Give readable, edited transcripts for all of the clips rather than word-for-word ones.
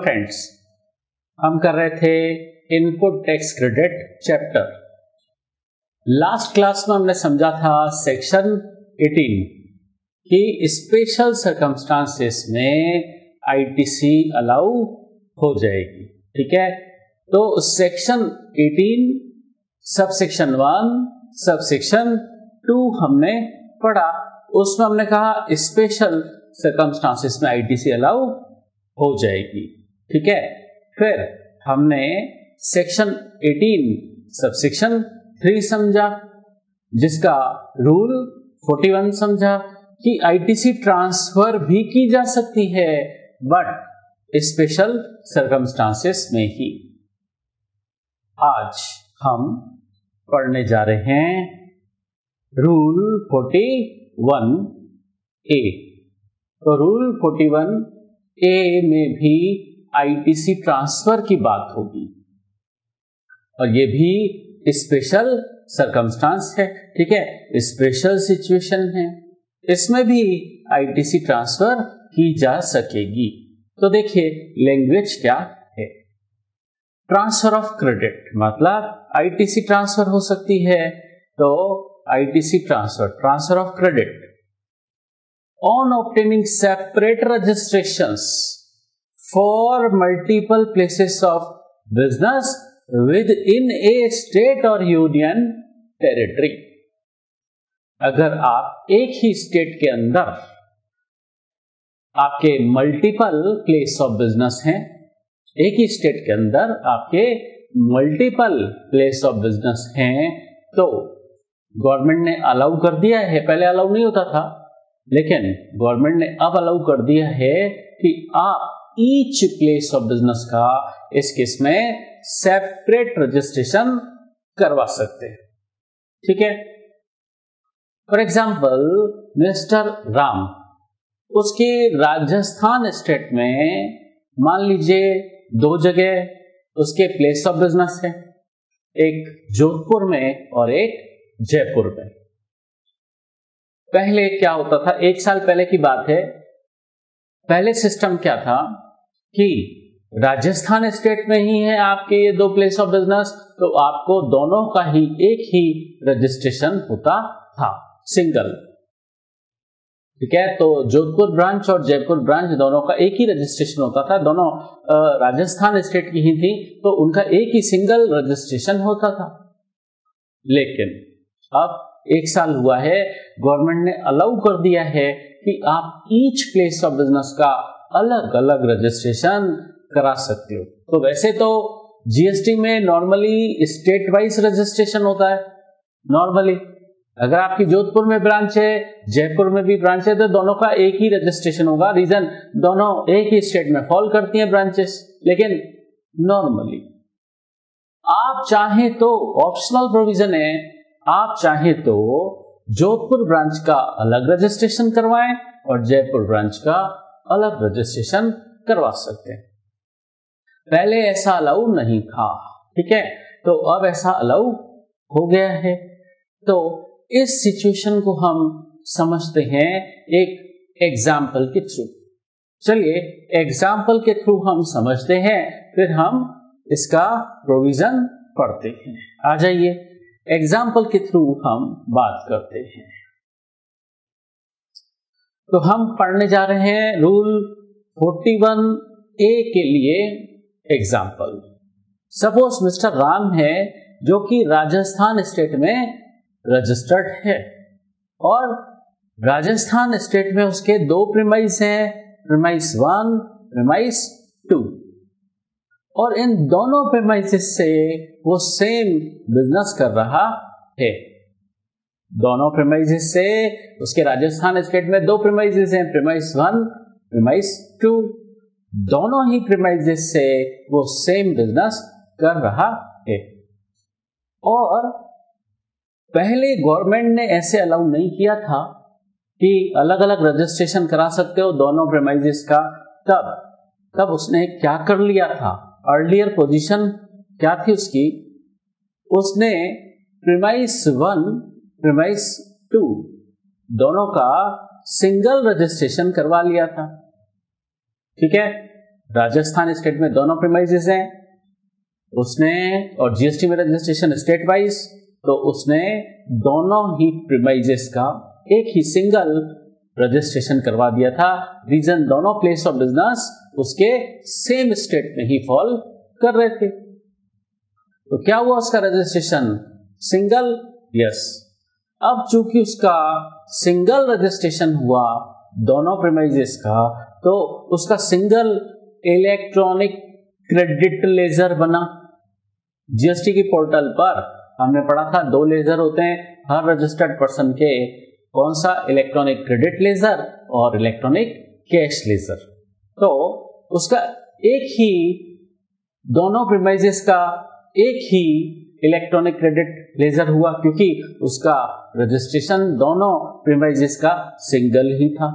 Friends, हम कर रहे थे input tax credit chapter. Last class में हमने समझा था सेक्शन 18 कि स्पेशल सर्कमस्टांसेस में आईटीसी अलाउ हो जाएगी। ठीक है, तो सेक्शन 18 सबसेक्शन 1 सबसेक्शन 2 हमने पढ़ा। उसमें हमने कहा स्पेशल सर्कमस्टांसेस में आईटीसी अलाउ हो जाएगी। ठीक है, फिर हमने सेक्शन 18 सबसेक्शन 3 समझा, जिसका रूल 41 समझा कि आईटीसी ट्रांसफर भी की जा सकती है बट स्पेशल सर्कमस्टांसेस में ही। आज हम पढ़ने जा रहे हैं रूल 41A। तो रूल 41A में भी आईटीसी ट्रांसफर की बात होगी और ये भी स्पेशल सर्कमस्टांस है। ठीक है, स्पेशल सिचुएशन है, इसमें भी आईटीसी ट्रांसफर की जा सकेगी। तो देखिए लैंग्वेज क्या है। ट्रांसफर ऑफ क्रेडिट मतलब आईटीसी ट्रांसफर हो सकती है, तो ITC transfer of credit on obtaining separate registrations for multiple places of business within a state or union territory। अगर आप एक ही स्टेट के अंदर आपके मल्टीपल प्लेस ऑफ बिजनेस हैं, एक ही स्टेट के अंदर आपके मल्टीपल प्लेस ऑफ बिजनेस हैं, तो गवर्नमेंट ने अलाउ कर दिया है। पहले अलाउ नहीं होता था, लेकिन गवर्नमेंट ने अब अलाउ कर दिया है कि आप ईच प्लेस ऑफ बिजनेस का इस केस में सेपरेट रजिस्ट्रेशन करवा सकते हैं। ठीक है, फॉर एग्जाम्पल मिस्टर राम, उसके राजस्थान स्टेट में मान लीजिए 2 जगह उसके प्लेस ऑफ बिजनेस है, एक जोधपुर में और एक जयपुर में। पहले क्या होता था, 1 साल पहले की बात है, पहले सिस्टम क्या था कि राजस्थान स्टेट में ही है आपके ये 2 प्लेस ऑफ बिजनेस, तो आपको दोनों का ही एक ही रजिस्ट्रेशन होता था, सिंगल। ठीक है, तो जोधपुर ब्रांच और जयपुर ब्रांच दोनों का एक ही रजिस्ट्रेशन होता था, दोनों राजस्थान स्टेट की ही थी, तो उनका एक ही सिंगल रजिस्ट्रेशन होता था। लेकिन अब 1 साल हुआ है, गवर्नमेंट ने अलाउ कर दिया है कि आप ईच प्लेस ऑफ बिजनेस का अलग अलग रजिस्ट्रेशन करा सकते हो। तो वैसे तो जीएसटी में नॉर्मली स्टेट वाइज रजिस्ट्रेशन होता है। नॉर्मली अगर आपकी जोधपुर में ब्रांच है, जयपुर में भी ब्रांच है, तो दोनों का एक ही रजिस्ट्रेशन होगा। रीजन, दोनों एक ही स्टेट में फॉल करती हैं ब्रांचेस। लेकिन नॉर्मली आप चाहें तो ऑप्शनल प्रोविजन है, आप चाहे तो जोधपुर ब्रांच का अलग रजिस्ट्रेशन करवाएं और जयपुर ब्रांच का अलग रजिस्ट्रेशन करवा सकते हैं। पहले ऐसा अलाउ नहीं था। ठीक है, तो अब ऐसा अलाउ हो गया है। तो इस सिचुएशन को हम समझते हैं एक एग्जाम्पल के थ्रू। चलिए एग्जाम्पल के थ्रू हम समझते हैं, फिर हम इसका प्रोविजन पढ़ते हैं। आ जाइए, एग्जाम्पल के थ्रू हम बात करते हैं। तो हम पढ़ने जा रहे हैं रूल 41A के लिए एग्जाम्पल। सपोज मिस्टर राम है जो कि राजस्थान स्टेट में रजिस्टर्ड है और राजस्थान स्टेट में उसके 2 प्रीमाइस हैं, प्रीमाइस 1 प्रीमाइस 2, और इन दोनों प्रीमाइसेस से वो सेम बिजनेस कर रहा है। दोनों प्रीमाइसेस से उसके राजस्थान स्टेट में 2 प्रीमाइसेस हैं, प्रीमाइस 1 प्रीमाइस 2, दोनों ही प्रीमाइसेस से वो सेम बिजनेस कर रहा है। और पहले गवर्नमेंट ने ऐसे अलाउ नहीं किया था कि अलग अलग रजिस्ट्रेशन करा सकते हो दोनों प्रीमाइसेस का। तब उसने क्या कर लिया था, अर्लियर पोजीशन क्या थी उसकी, उसने प्रीमाइस 1 प्रीमाइस 2 दोनों का सिंगल रजिस्ट्रेशन करवा लिया था। ठीक है, राजस्थान स्टेट में दोनों प्रीमाइसेस हैं उसने, और जीएसटी में रजिस्ट्रेशन स्टेट वाइज, तो उसने दोनों ही प्रीमाइसेस का एक ही सिंगल रजिस्ट्रेशन करवा दिया था। रीजन दोनों प्लेस ऑफ बिजनेस उसके सेम स्टेट में ही फॉल कर रहे थे। तो क्या हुआ उसका रजिस्ट्रेशन सिंगल? यस। अब चूंकि उसका सिंगल रजिस्ट्रेशन हुआ दोनों प्रीमाइसेस का, तो उसका सिंगल इलेक्ट्रॉनिक क्रेडिट लेजर बना। जीएसटी की पोर्टल पर हमने पढ़ा था 2 लेजर होते हैं हर रजिस्टर्ड पर्सन के, कौन सा? इलेक्ट्रॉनिक क्रेडिट लेजर और इलेक्ट्रॉनिक कैश लेजर। तो उसका एक ही, दोनों प्रीमाइसेस का एक ही इलेक्ट्रॉनिक क्रेडिट लेजर हुआ क्योंकि उसका रजिस्ट्रेशन दोनों प्रीमाइसेस का सिंगल ही था।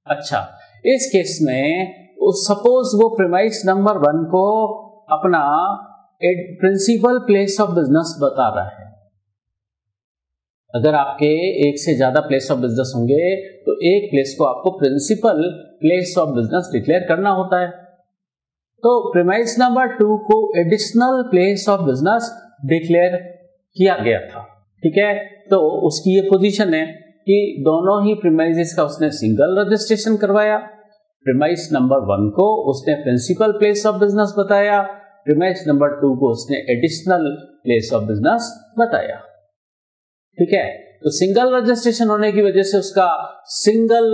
अच्छा, इस केस में सपोज वो प्रीमाइस नंबर 1 को अपना प्रिंसिपल प्लेस ऑफ बिजनेस बता रहा है। अगर आपके एक से ज्यादा प्लेस ऑफ बिजनेस होंगे तो एक प्लेस को आपको principal place of business declare करना होता है। तो प्रीमाइस नंबर 2 को additional place of business declare किया गया था। ठीक है, तो उसकी ये पोजीशन है कि दोनों ही प्रीमाइसेस का उसने सिंगल रजिस्ट्रेशन करवाया। प्रीमाइस नंबर 1 को उसने प्रिंसिपल प्लेस ऑफ बिजनेस बताया, प्रीमाइस नंबर 2 को उसने एडिशनल प्लेस ऑफ बिजनेस बताया। ठीक है, तो सिंगल रजिस्ट्रेशन होने की वजह से उसका सिंगल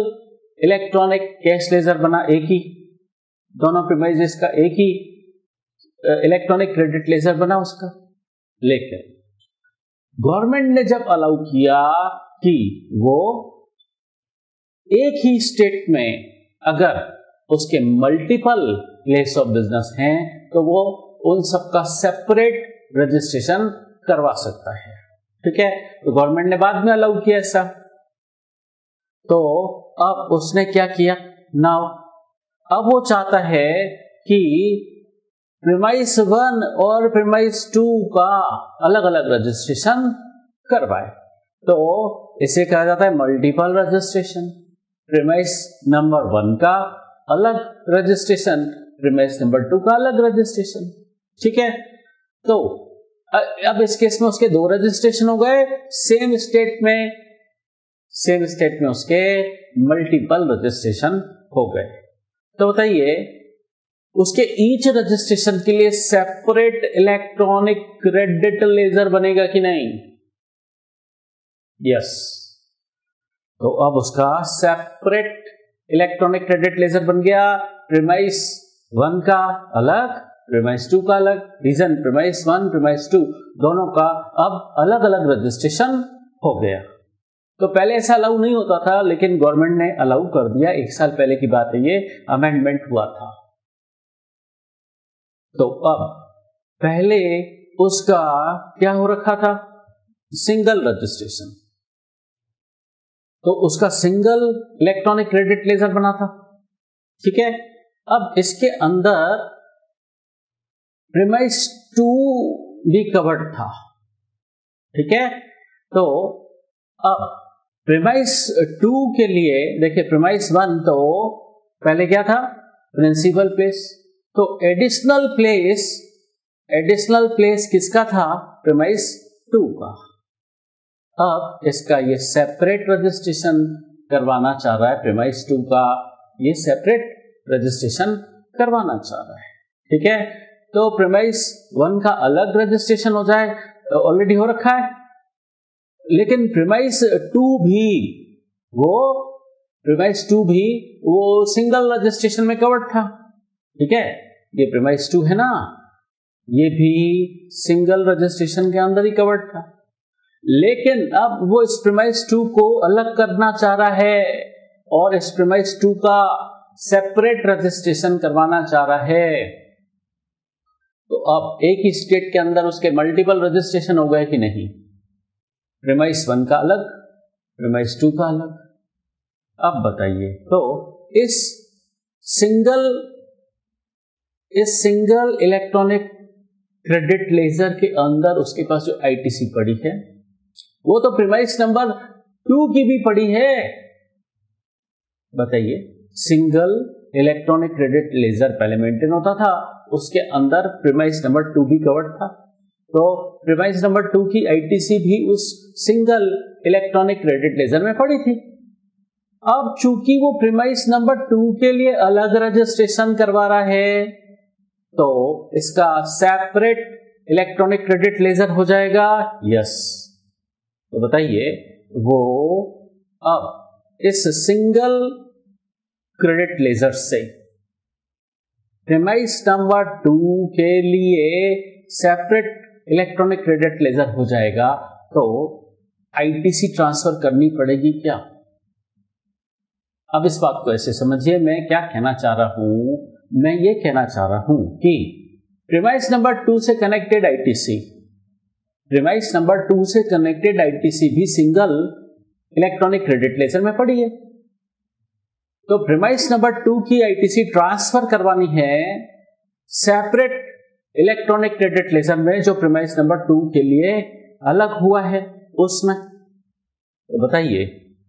इलेक्ट्रॉनिक कैश लेजर बना, एक ही, दोनों प्रीमाइसेस का एक ही इलेक्ट्रॉनिक क्रेडिट लेजर बना उसका। लेकिन गवर्नमेंट ने जब अलाउ किया कि वो एक ही स्टेट में अगर उसके मल्टीपल प्लेस ऑफ बिजनेस हैं तो वो उन सबका सेपरेट रजिस्ट्रेशन करवा सकता है। ठीक है, तो गवर्नमेंट ने बाद में अलाउ किया ऐसा। तो अब उसने क्या किया? नाउ अब वो चाहता है कि प्रीमाइस 1 और प्रीमाइस 2 का अलग अलग रजिस्ट्रेशन करवाए। तो इसे कहा जाता है मल्टीपल रजिस्ट्रेशन। प्रीमाइस नंबर 1 का अलग रजिस्ट्रेशन, प्रीमाइस नंबर 2 का अलग रजिस्ट्रेशन। ठीक है, तो अब इस केस में उसके 2 रजिस्ट्रेशन हो गए सेम स्टेट में उसके मल्टीपल रजिस्ट्रेशन हो गए। तो बताइए उसके ईच रजिस्ट्रेशन के लिए सेपरेट इलेक्ट्रॉनिक क्रेडिट लेजर बनेगा कि नहीं? यस। तो अब उसका सेपरेट इलेक्ट्रॉनिक क्रेडिट लेजर बन गया, प्रीमाइस 1 का अलग, प्रीमाइस 2 का अलग। रीजन प्रीमाइस 1 प्रीमाइस 2 दोनों का अब अलग अलग रजिस्ट्रेशन हो गया। तो पहले ऐसा अलाउ नहीं होता था, लेकिन गवर्नमेंट ने अलाउ कर दिया। 1 साल पहले की बात है, ये अमेंडमेंट हुआ था। तो अब पहले उसका क्या हो रखा था? Single registration. तो उसका सिंगल इलेक्ट्रॉनिक क्रेडिट लेजर बना था। ठीक है, अब इसके अंदर प्रीमाइस 2 भी कवर्ड था। ठीक है, तो अब प्रीमाइस 2 के लिए देखिए, प्रीमाइस 1 तो पहले क्या था? Principal place. तो एडिशनल प्लेस किसका था? प्रीमाइस 2 का। अब इसका ये सेपरेट रजिस्ट्रेशन करवाना चाह रहा है, प्रीमाइस 2 का ये सेपरेट रजिस्ट्रेशन करवाना चाह रहा है। ठीक है, तो प्रीमाइस 1 का अलग रजिस्ट्रेशन हो जाए, ऑलरेडी हो रखा है, लेकिन प्रीमाइस 2 भी वो सिंगल रजिस्ट्रेशन में कवर्ड था। ठीक है, ये प्रीमाइस 2 है ना, ये भी सिंगल रजिस्ट्रेशन के अंदर ही कवर्ड था। लेकिन अब वो इस प्रीमाइस 2 को अलग करना चाह रहा है और इस प्रीमाइस 2 का सेपरेट रजिस्ट्रेशन करवाना चाह रहा है। तो अब एक ही स्टेट के अंदर उसके मल्टीपल रजिस्ट्रेशन हो गए कि नहीं? प्रीमाइस 1 का अलग, प्रीमाइस 2 का अलग। अब बताइए, तो इस सिंगल इलेक्ट्रॉनिक क्रेडिट लेजर के अंदर उसके पास जो आईटीसी पड़ी है वो तो प्रीमाइस नंबर 2 की भी पड़ी है। बताइए, सिंगल इलेक्ट्रॉनिक क्रेडिट लेजर पहले मेंटेन होता था, उसके अंदर प्रीमाइस नंबर 2 भी कवर्ड था। तो प्रीमाइस नंबर 2 की आईटीसी भी उस सिंगल इलेक्ट्रॉनिक क्रेडिट लेजर में पड़ी थी। अब चूंकि वो प्रीमाइस नंबर 2 के लिए अलग रजिस्ट्रेशन करवा रहा है, तो इसका सेपरेट इलेक्ट्रॉनिक क्रेडिट लेजर हो जाएगा। यस, तो बताइए वो अब इस सिंगल क्रेडिट लेजर से प्रीमाइस नंबर 2 के लिए सेपरेट इलेक्ट्रॉनिक क्रेडिट लेजर हो जाएगा, तो आईटीसी ट्रांसफर करनी पड़ेगी क्या? अब इस बात को ऐसे समझिए, मैं क्या कहना चाह रहा हूं। मैं ये कहना चाह रहा हूं कि प्रीमाइस नंबर 2 से कनेक्टेड आईटीसी, प्रीमाइस नंबर 2 से कनेक्टेड आईटीसी भी सिंगल इलेक्ट्रॉनिक क्रेडिट लेजर में पड़ी है। तो प्रीमाइस नंबर 2 की आईटीसी ट्रांसफर करवानी है सेपरेट इलेक्ट्रॉनिक क्रेडिट लेजर में, जो प्रीमाइस नंबर 2 के लिए अलग हुआ है उसमें। तो बताइए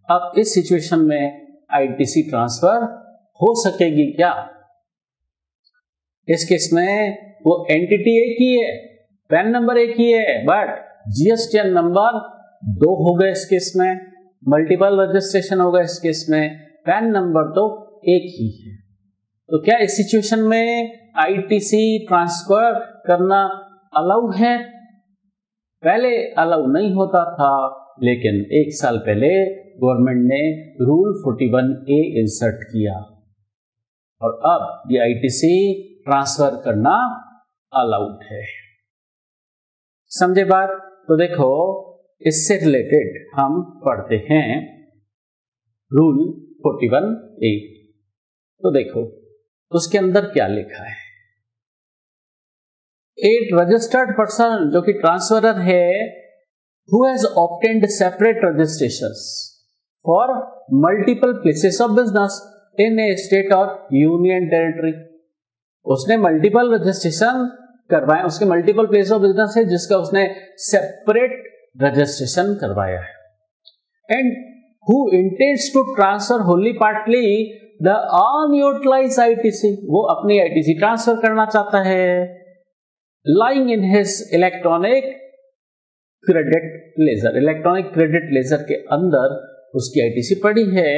अब इस सिचुएशन में आईटीसी ट्रांसफर हो सकेगी क्या? इस केस में वो एंटिटी एक ही है, पैन नंबर एक ही है, बट जीएसटीएन नंबर 2 हो गए इस केस में, मल्टीपल रजिस्ट्रेशन होगा इस केस में, पैन नंबर तो एक ही है। तो क्या इस सिचुएशन में आईटीसी ट्रांसफर करना अलाउ है? पहले अलाउ नहीं होता था, लेकिन 1 साल पहले गवर्नमेंट ने रूल 41A इंसर्ट किया और अब ये आईटीसी ट्रांसफर करना अलाउड है। समझे बात? तो देखो इससे रिलेटेड हम पढ़ते हैं रूल 41A। तो देखो उसके अंदर क्या लिखा है। एक रजिस्टर्ड पर्सन जो कि ट्रांसफरर है, who has obtained separate registrations for multiple places of business in A state और यूनियन टेरिटरी। उसने मल्टीपल रजिस्ट्रेशन करवाए, उसके मल्टीपल प्लेस ऑफ बिजनेस है जिसका उसने सेपरेट रजिस्ट्रेशन करवाया है। And who intends to transfer wholly partly the unutilised ITC, वो अपनी आईटीसी ट्रांसफर करना चाहता है lying in his electronic credit ledger. Electronic credit ledger के अंदर उसकी आईटीसी पड़ी है।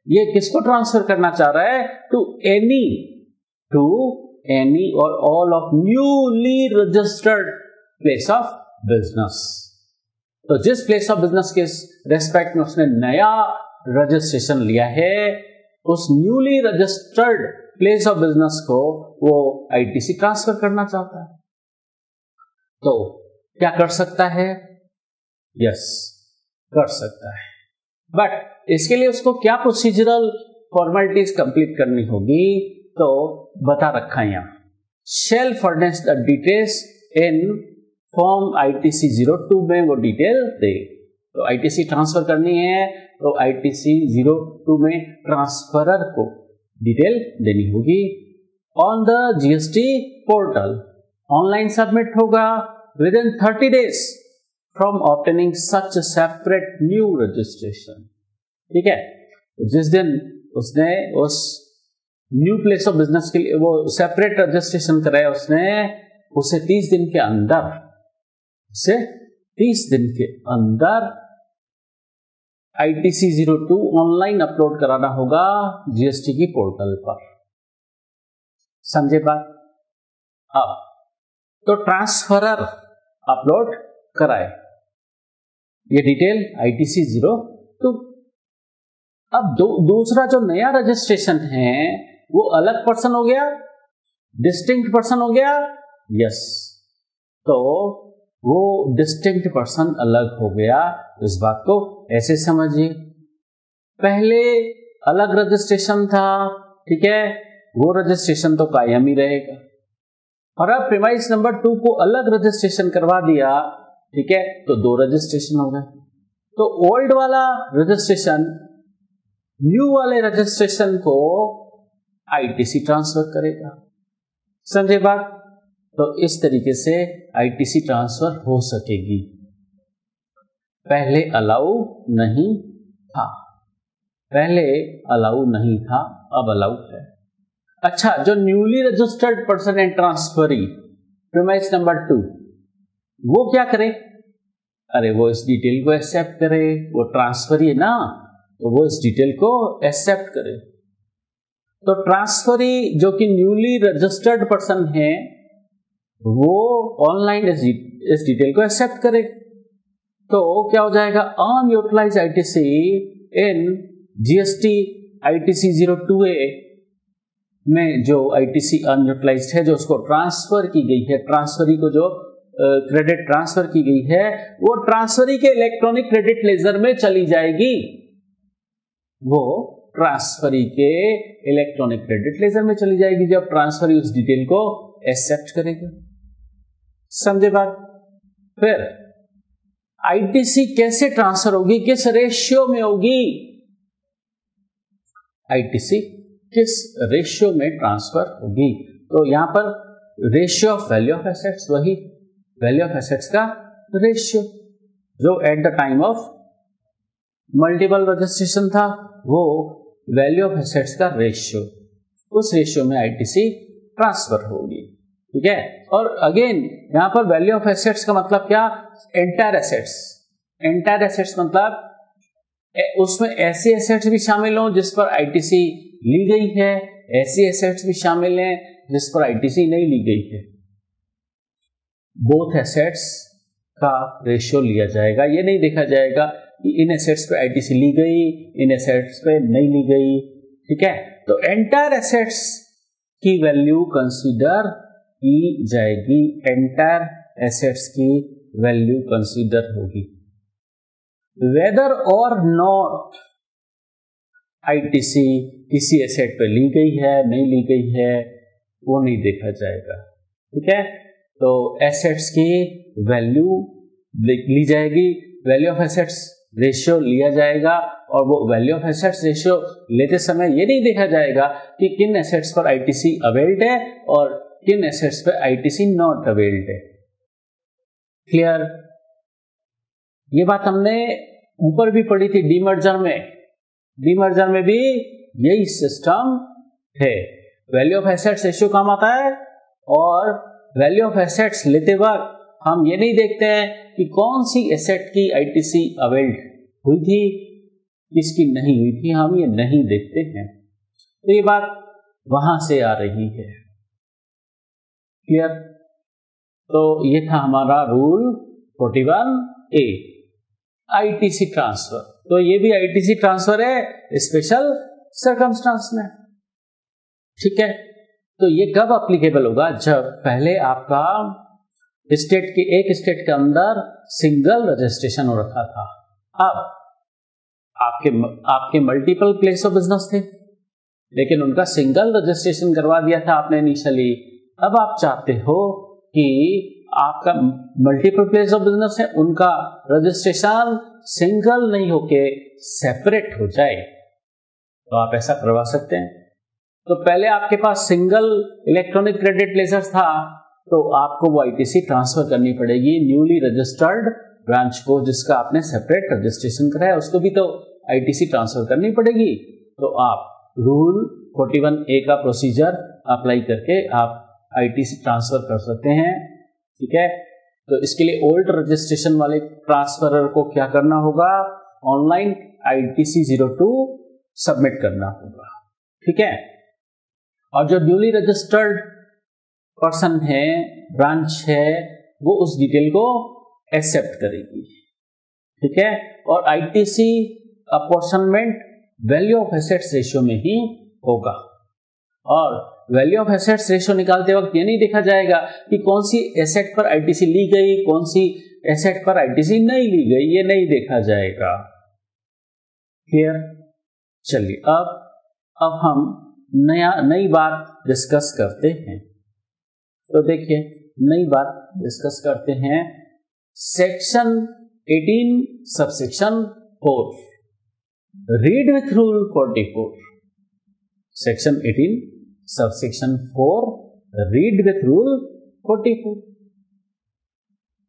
ये किसको ट्रांसफर करना चाह रहा है? टू एनी और all of newly registered place of business. तो जिस प्लेस ऑफ बिजनेस के रेस्पेक्ट में उसने नया रजिस्ट्रेशन लिया है, उस newly registered place of business को वो आईटीसी ट्रांसफर करना चाहता है। तो क्या कर सकता है? यस, कर सकता है, बट इसके लिए उसको क्या प्रोसीजरल फॉर्मेलिटीज कंप्लीट करनी होगी, तो बता रखा है यहां। Shell furnish the details in form ITC 02 में वो डिटेल दे। तो आईटीसी ट्रांसफर करनी है तो आईटीसी 02 में ट्रांसफरर को डिटेल देनी होगी। On the GST portal online submit होगा within 30 days from obtaining such separate new registration. ठीक है, तो जिस दिन उसने उस न्यू प्लेस ऑफ बिजनेस के लिए वो सेपरेट रजिस्ट्रेशन कराया, उसने उसे 30 दिन के अंदर, उसे 30 दिन के अंदर आईटीसी 02 ऑनलाइन अपलोड कराना होगा जीएसटी की पोर्टल पर। समझे बात? अब तो ट्रांसफरर अपलोड कराए ये डिटेल आईटीसी 02। अब दूसरा जो नया रजिस्ट्रेशन है वो अलग पर्सन हो गया, डिस्टिंक्ट पर्सन हो गया। यस, तो वो डिस्टिंक्ट पर्सन अलग हो गया। इस बात को ऐसे समझिए, पहले अलग रजिस्ट्रेशन था, ठीक है, वो रजिस्ट्रेशन तो कायम ही रहेगा। और अब प्रीमाइस नंबर 2 को अलग रजिस्ट्रेशन करवा दिया, ठीक है, तो 2 रजिस्ट्रेशन हो गए। तो ओल्ड वाला रजिस्ट्रेशन न्यू वाले रजिस्ट्रेशन को आईटीसी ट्रांसफर करेगा। समझे बात? तो इस तरीके से आईटीसी ट्रांसफर हो सकेगी। पहले अलाउ नहीं था, पहले अलाउ नहीं था, अब अलाउ है। अच्छा, जो newly registered person and transferee premise number 2, वो क्या करे? अरे वो इस डिटेल को एक्सेप्ट करे, वो ट्रांसफरी है ना, तो वो इस डिटेल को एक्सेप्ट करे। तो ट्रांसफरी जो कि न्यूली रजिस्टर्ड पर्सन है वो ऑनलाइन इस डिटेल को एक्सेप्ट करे। तो क्या हो जाएगा? Unutilised ITC in GST ITC 02A में जो आईटीसी अनयूटिलाइज्ड है, जो उसको ट्रांसफर की गई है, ट्रांसफरी को जो क्रेडिट ट्रांसफर की गई है, वो ट्रांसफरी के इलेक्ट्रॉनिक क्रेडिट लेजर में चली जाएगी। वो ट्रांसफरी के इलेक्ट्रॉनिक क्रेडिट लेजर में चली जाएगी जब ट्रांसफरी उस डिटेल को एक्सेप्ट करेगा। समझे बात? फिर आईटीसी कैसे ट्रांसफर होगी, किस रेशियो में होगी? आईटीसी किस रेशियो में ट्रांसफर होगी? तो यहां पर ratio of value of assets, वही वैल्यू ऑफ एसेट्स का रेशियो जो at the time of multiple registration था, वो वैल्यू ऑफ एसेट्स का रेशियो, उस रेशियो में आईटीसी ट्रांसफर होगी। ठीक है। और अगेन यहां पर वैल्यू ऑफ एसेट्स का मतलब क्या? Entire assets. एंटायर एसेट्स मतलब उसमें ऐसी एसेट्स भी शामिल हो जिस पर आईटीसी ली गई है, ऐसी एसेट्स भी शामिल हैं जिस पर आईटीसी नहीं ली गई है। बोथ एसेट्स का रेशियो लिया जाएगा। ये नहीं देखा जाएगा कि इन एसेट्स पे आईटीसी ली गई, इन एसेट्स पे नहीं ली गई। ठीक है। तो एंटायर एसेट्स की वैल्यू कंसीडर की जाएगी, एंटायर एसेट्स की वैल्यू कंसीडर होगी। वेदर और नॉट आईटीसी किसी एसेट पे ली गई है, नहीं ली गई है, वो नहीं देखा जाएगा। ठीक है। तो एसेट्स की वैल्यू ली जाएगी, वैल्यू ऑफ एसेट्स रेशियो लिया जाएगा, और वो वैल्यू ऑफ एसेट्स रेशियो लेते समय ये नहीं देखा जाएगा कि किन एसेट्स पर आईटीसी अवेल्ड है और किन एसेट्स पर आईटीसी नॉट अवेल्ड है। क्लियर? ये बात हमने ऊपर भी पढ़ी थी डीमर्जर में। डीमर्जर में भी यही सिस्टम है। वैल्यू ऑफ एसेट्स रेशियो काम आता है, और वैल्यू ऑफ एसेट्स लेते वक्त हम ये नहीं देखते हैं कि कौन सी एसेट की आईटीसी अवेल्ड हुई थी, किसकी नहीं हुई थी, हम ये नहीं देखते हैं। तो ये बात वहां से आ रही है। क्लियर? तो ये था हमारा रूल 41A, आईटीसी ट्रांसफर। तो ये भी आईटीसी ट्रांसफर है स्पेशल सर्कमस्टांस में। ठीक है। तो ये कब अप्लीकेबल होगा? जब पहले आपका स्टेट के एक स्टेट के अंदर सिंगल रजिस्ट्रेशन हो रखा था, अब आपके मल्टीपल प्लेस ऑफ बिजनेस थे, लेकिन उनका सिंगल रजिस्ट्रेशन करवा दिया था आपने इनिशियली। अब आप चाहते हो कि आपका मल्टीपल प्लेस ऑफ बिजनेस है, उनका रजिस्ट्रेशन सिंगल नहीं होके सेपरेट हो जाए, तो आप ऐसा करवा सकते हैं। तो पहले आपके पास सिंगल इलेक्ट्रॉनिक क्रेडिट लेजर था, तो आपको वो आईटीसी ट्रांसफर करनी पड़ेगी न्यूली रजिस्टर्ड ब्रांच को, जिसका आपने सेपरेट रजिस्ट्रेशन कराया, उसको भी तो आईटीसी ट्रांसफर करनी पड़ेगी। तो आप रूल 41A का प्रोसीजर अप्लाई करके आप आईटीसी ट्रांसफर कर सकते हैं। ठीक है। तो इसके लिए ओल्ड रजिस्ट्रेशन वाले ट्रांसफरर को क्या करना होगा? ऑनलाइन आईटीसी 02 सबमिट करना होगा। ठीक है। और जो न्यूली रजिस्टर्ड पर्सन है, ब्रांच है, वो उस डिटेल को एक्सेप्ट करेगी। ठीक है। और ITC apportionment value of assets ratio में ही होगा। और वैल्यू ऑफ एसेट्स रेशियो निकालते वक्त ये नहीं देखा जाएगा कि कौन सी एसेट पर आईटीसी ली गई, कौन सी एसेट पर आईटीसी नहीं ली गई, ये नहीं देखा जाएगा। क्लियर? चलिए अब हम नई बात डिस्कस करते हैं। तो देखिए, नई बात डिस्कस करते हैं। Section 18 subsection 4, read with rule 44। Section 18 subsection 4, read with rule 44।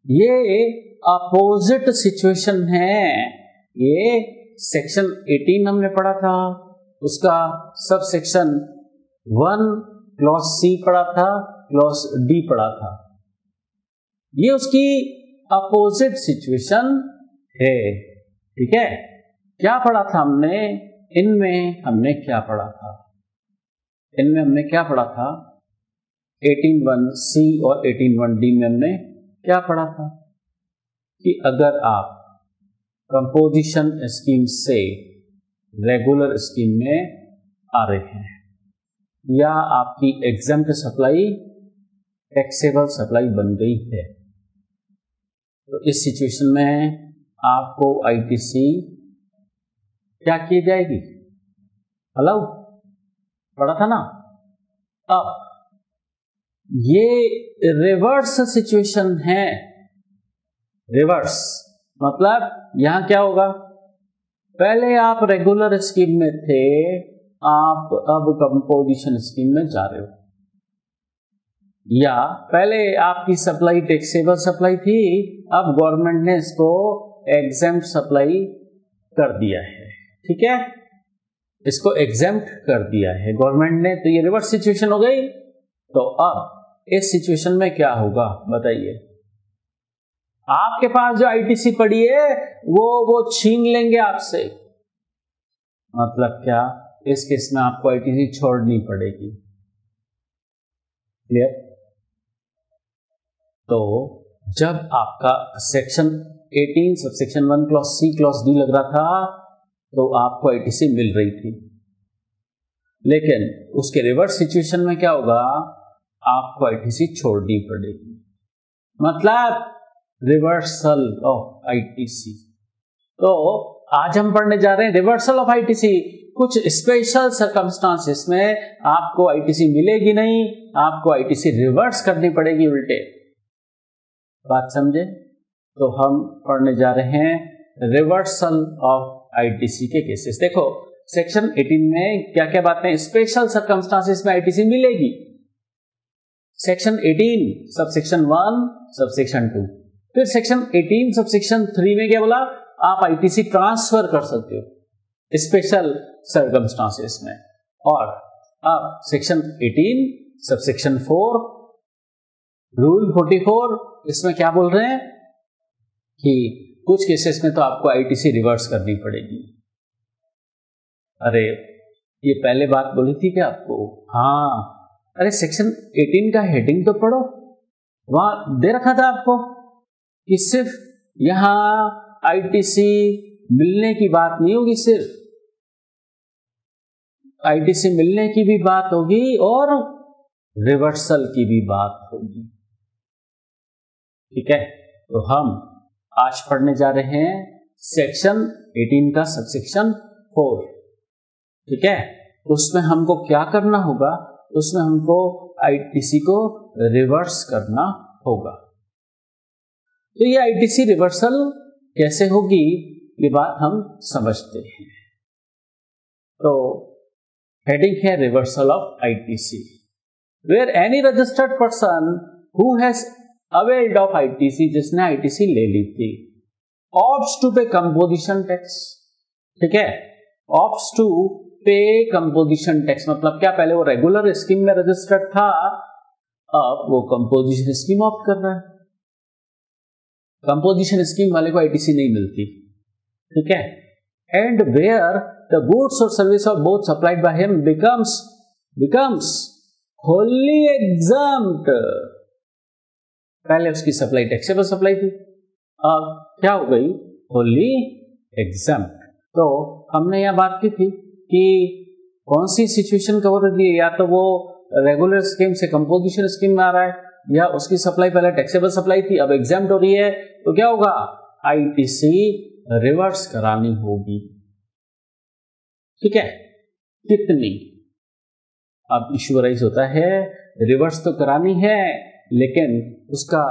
ये अपोजिट सिचुएशन है। ये सेक्शन 18 हमने पढ़ा था, उसका सब सेक्शन 1 क्लॉज सी पढ़ा था, क्लॉज डी पढ़ा था। ये उसकी अपोजिट सिचुएशन है। ठीक है, क्या पढ़ा था हमने इनमें? हमने क्या पढ़ा था इनमें? हमने क्या पढ़ा था? 18(1)(c) और 18(1)(d) में हमने क्या पढ़ा था कि अगर आप कंपोजिशन स्कीम से रेगुलर स्कीम में आ रहे हैं या आपकी एग्जाम्प्ट सप्लाई टैक्सेबल सप्लाई बन गई है, तो इस सिचुएशन में आपको आईटीसी क्या की जाएगी? अलाउ पढ़ा था ना। अब ये रिवर्स सिचुएशन है। रिवर्स मतलब यहां क्या होगा? पहले आप रेगुलर स्कीम में थे, आप अब कंपोजिशन स्कीम में जा रहे हो, या पहले आपकी सप्लाई टैक्सेबल सप्लाई थी, अब गवर्नमेंट ने इसको एग्जेम्प्ट सप्लाई कर दिया है। ठीक है, इसको एग्जेम्प्ट कर दिया है गवर्नमेंट ने, तो ये रिवर्स सिचुएशन हो गई। तो अब इस सिचुएशन में क्या होगा बताइए? आपके पास जो आईटीसी पड़ी है वो छीन लेंगे आपसे। मतलब क्या? इस केस में आपको आईटीसी छोड़नी पड़ेगी। क्लियर? तो जब आपका section 18 subsection 1 clause C clause D लग रहा था, तो आपको आईटीसी मिल रही थी, लेकिन उसके रिवर्स सिचुएशन में क्या होगा? आपको आईटीसी छोड़नी पड़ेगी। मतलब रिवर्सल ऑफ आईटीसी। तो आज हम पढ़ने जा रहे हैं रिवर्सल ऑफ आईटीसी। कुछ स्पेशल सर्कमस्टांसेस में आपको आईटीसी मिलेगी नहीं, आपको आईटीसी रिवर्स करनी पड़ेगी उल्टे। बात समझे? तो हम पढ़ने जा रहे हैं रिवर्सल ऑफ आईटीसी के केसेस। देखो सेक्शन 18 में क्या क्या बातें स्पेशल सर्कमस्टांसेस में आईटीसी मिलेगी। सेक्शन 18 सबसेक्शन 1 सबसेक्शन 2, फिर सेक्शन 18 सबसेक्शन 3 में क्या बोला? आप आईटीसी ट्रांसफर कर सकते हो स्पेशल सर्कमस्टांसेस में। और अब सेक्शन 18 सबसेक्शन 4 रूल 44, इसमें क्या बोल रहे हैं कि कुछ केसेस में तो आपको आईटीसी रिवर्स करनी पड़ेगी। अरे ये पहले बात बोली थी क्या आपको? हाँ, अरे सेक्शन 18 का हेडिंग तो पढ़ो, वहां दे रखा था आपको कि सिर्फ यहां आईटीसी मिलने की बात नहीं होगी, सिर्फ आईटीसी मिलने की भी बात होगी और रिवर्सल की भी बात होगी। ठीक है, तो हम आज पढ़ने जा रहे हैं सेक्शन 18 का सबसेक्शन 4। ठीक है, उसमें हमको क्या करना होगा? उसमें हमको आईटीसी को रिवर्स करना होगा। तो ये आईटीसी रिवर्सल कैसे होगी, ये बात हम समझते हैं। तो हेडिंग है reversal of ITC. Where any registered person who has availed of ITC, जिसने आईटीसी ले ली थी, opts to pay composition tax. ठीक है, opts to pay composition tax मतलब क्या? पहले वो रेगुलर स्कीम में रजिस्टर्ड था, अब वो कंपोजिशन स्कीम ऑप्ट कर रहा है। कंपोजिशन स्कीम वाले को आईटीसी नहीं मिलती। ठीक है, एंड वेयर द गुड्स और service of both supplied by him becomes Holi exempt. पहले उसकी सप्लाई टैक्सेबल सप्लाई थी, अब क्या हो गई? होली एग्जम्प्ट। तो हमने यह बात की थी कि कौन सी सिचुएशन कवर होती है? या तो वो रेगुलर स्कीम से कंपोजिशन स्कीम में आ रहा है, या उसकी सप्लाई पहले टैक्सेबल सप्लाई थी अब एग्जम्प्ट हो रही है, तो क्या होगा? आईटीसी रिवर्स करानी होगी। ठीक है, कितनी? अब इश्यू राइज होता है, रिवर्स तो करानी है, लेकिन उसका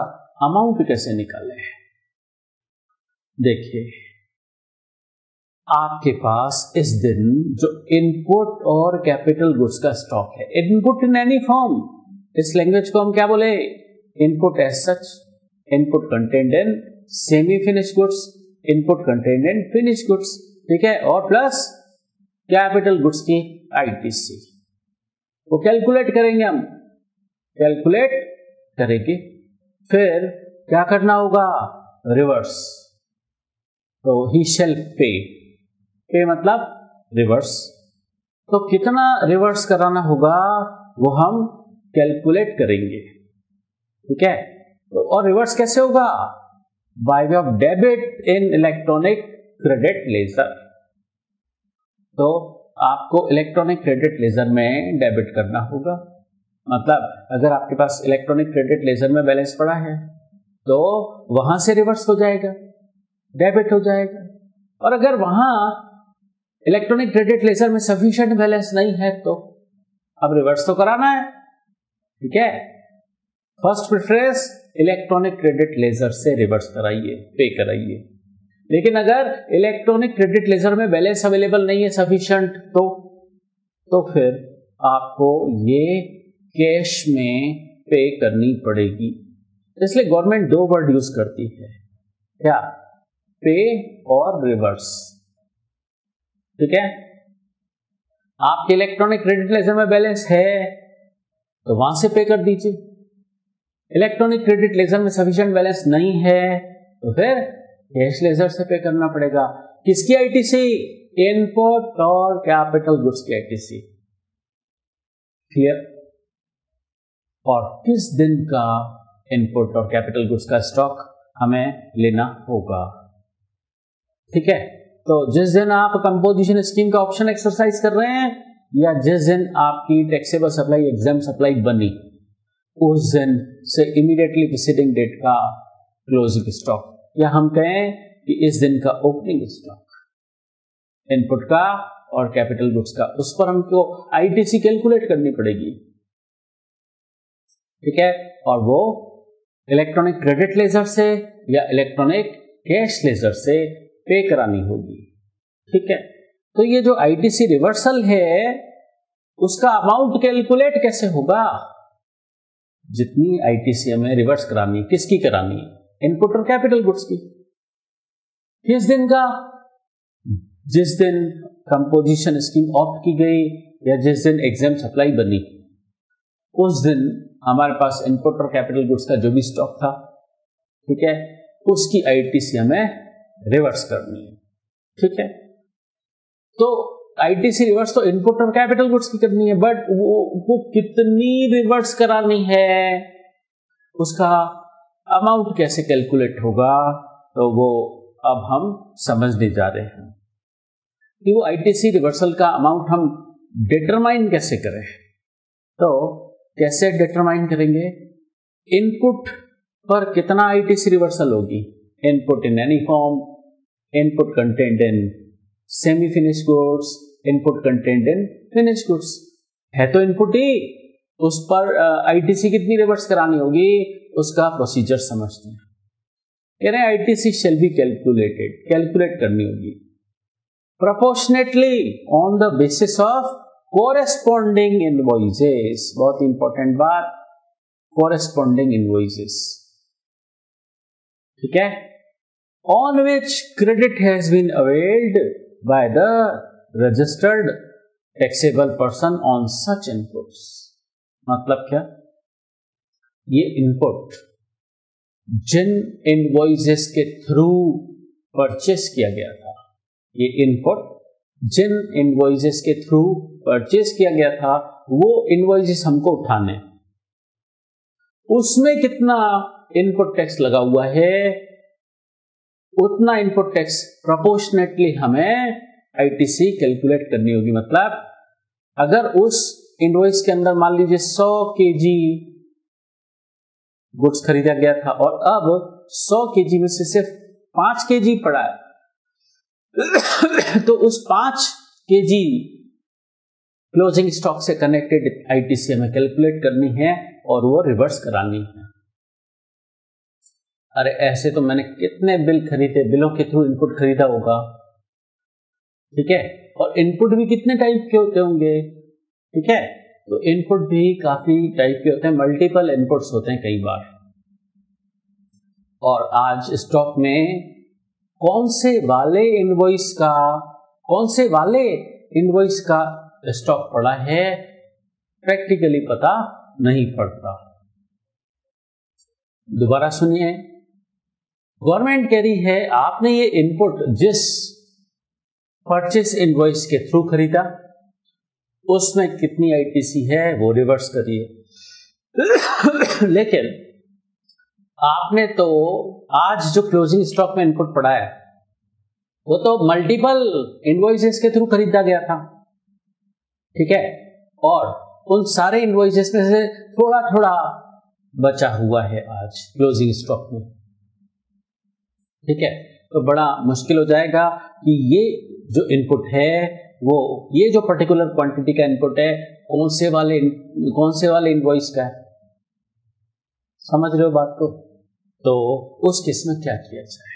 अमाउंट कैसे निकालें? देखिए, आपके पास इस दिन जो इनपुट और कैपिटल गुड्स का स्टॉक है, इनपुट इन एनी फॉर्म, इस लैंग्वेज को हम क्या बोले? Input as such, input contained in semi finish goods, input contained in finish goods. ठीक है, और प्लस कैपिटल गुड्स की आईटीसी। वो कैलकुलेट करेंगे, हम कैलकुलेट करेंगे। फिर क्या करना होगा, रिवर्स। तो ही शैल पे, पे मतलब रिवर्स। तो कितना रिवर्स कराना होगा वो हम कैलकुलेट करेंगे, ठीक है। तो और रिवर्स कैसे होगा, by way of debit in electronic credit laser. तो आपको इलेक्ट्रॉनिक क्रेडिट लेजर में डेबिट करना होगा। मतलब अगर आपके पास इलेक्ट्रॉनिक क्रेडिट लेजर में बैलेंस पड़ा है तो वहां से रिवर्स हो जाएगा, डेबिट हो जाएगा। और अगर वहां इलेक्ट्रॉनिक क्रेडिट लेजर में सफिशिएंट बैलेंस नहीं है तो अब रिवर्स तो कराना है, ठीक है। First preference electronic credit laser से रिवर्स कराइए, पे कराइए। लेकिन अगर इलेक्ट्रॉनिक क्रेडिट लेजर में बैलेंस अवेलेबल नहीं है सफिशिएंट तो फिर आपको ये कैश में पे करनी पड़ेगी। इसलिए गवर्नमेंट दो वर्ड यूज करती है, क्या, पे और रिवर्स, ठीक है। आपके इलेक्ट्रॉनिक क्रेडिट लेजर में बैलेंस है तो वहां से पे कर दीजिए। इलेक्ट्रॉनिक क्रेडिट लेजर में सफिशिएंट बैलेंस नहीं है तो फिर कैश लेजर से पे करना पड़ेगा। किसकी आईटीसी, इनपुट और कैपिटल गुड्स की आईटीसी, क्लियर। और किस दिन का इनपुट और कैपिटल गुड्स का स्टॉक हमें लेना होगा, ठीक है। तो जिस दिन आप कंपोजिशन स्कीम का ऑप्शन एक्सरसाइज कर रहे हैं या जिस दिन आपकी टैक्सेबल सप्लाई एग्जाम सप्लाई बनी उस दिन से इमीडिएटली प्रीसीडिंग डेट का क्लोजिंग स्टॉक, या हम कहें कि इस दिन का ओपनिंग स्टॉक इनपुट का और कैपिटल गुड्स का, उस पर हमको आईटीसी कैलकुलेट करनी पड़ेगी, ठीक है। और वो इलेक्ट्रॉनिक क्रेडिट लेजर से या इलेक्ट्रॉनिक कैश लेजर से पे करानी होगी, ठीक है। तो ये जो आईटीसी रिवर्सल है उसका अमाउंट कैलकुलेट कैसे होगा, जितनी आईटीसी हमें रिवर्स करानी, किसकी करानी, इनपुट और कैपिटल गुड्स की। किस दिन का, जिस दिन कंपोजिशन स्कीम ऑप्ट की गई या जिस दिन एग्जाम सप्लाई बनी उस दिन हमारे पास इनपुट और कैपिटल गुड्स का जो भी स्टॉक था, ठीक है, उसकी आईटीसी हमें रिवर्स करनी है, ठीक है। तो आईटीसी रिवर्स तो इनपुट और कैपिटल गुड्स की करनी है, बट वो कितनी रिवर्स करानी है, उसका अमाउंट कैसे कैलकुलेट होगा, तो वो अब हम समझने जा रहे हैं कि वो आईटीसी रिवर्सल का अमाउंट हम डिटरमाइन कैसे करें। तो कैसे डिटरमाइन करेंगे, इनपुट पर कितना आईटीसी रिवर्सल होगी, input in any form, input content in semi finish goods, input content in finish goods, है तो इनपुट ही, उस पर आईटीसी कितनी रिवर्स करानी होगी, उसका प्रोसीजर समझते हैं। कह रहे हैं ITC shall be calculated, calculate करनी होगी proportionately on the basis of corresponding invoices. बहुत इंपॉर्टेंट बात, कोरेस्पॉन्डिंग इनवॉइसेस, ठीक है, on which credit has been availed by the registered taxable person on such inputs। मतलब क्या, ये इनपुट जिन इनवॉइसेस के थ्रू परचेस किया गया था, ये इनपुट जिन इनवॉइसेस के थ्रू परचेस किया गया था वो इनवॉइसेस हमको उठाने, उसमें कितना इनपुट टैक्स लगा हुआ है उतना इनपुट टैक्स प्रोपोर्शनेटली हमें आईटीसी कैलकुलेट करनी होगी। मतलब अगर उस इनवॉइस के अंदर मान लीजिए 100 केजी गुड्स खरीदा गया था और अब 100 केजी में से सिर्फ 5 केजी पड़ा है तो उस 5 केजी क्लोजिंग स्टॉक से कनेक्टेड आईटीसी हमें कैलकुलेट करनी है और वो रिवर्स करानी है। अरे ऐसे तो मैंने कितने बिल खरीदे, बिलों के थ्रू इनपुट खरीदा होगा, ठीक है, और इनपुट भी कितने टाइप के होते होंगे, ठीक है, तो इनपुट भी काफी टाइप के होते हैं, मल्टीपल इनपुट्स होते हैं कई बार। और आज स्टॉक में कौन से वाले इनवॉइस का स्टॉक पड़ा है, प्रैक्टिकली पता नहीं पड़ता। दोबारा सुनिए, गवर्नमेंट कह रही है आपने ये इनपुट जिस परचेस इनवॉइस के थ्रू खरीदा उसमें कितनी आईटीसी है वो रिवर्स करिए। लेकिन आपने तो आज जो क्लोजिंग स्टॉक में इनपुट पड़ा है वो तो मल्टीपल इनवॉइसेस के थ्रू खरीदा गया था, ठीक है, और उन सारे इनवॉइसेस में से थोड़ा थोड़ा बचा हुआ है आज क्लोजिंग स्टॉक में, ठीक है। तो बड़ा मुश्किल हो जाएगा कि ये जो इनपुट है वो ये जो पर्टिकुलर क्वांटिटी का इनपुट है कौन से वाले इनवॉइस का है, समझ रहे हो बात को। तो उस केस में क्या किया जाए,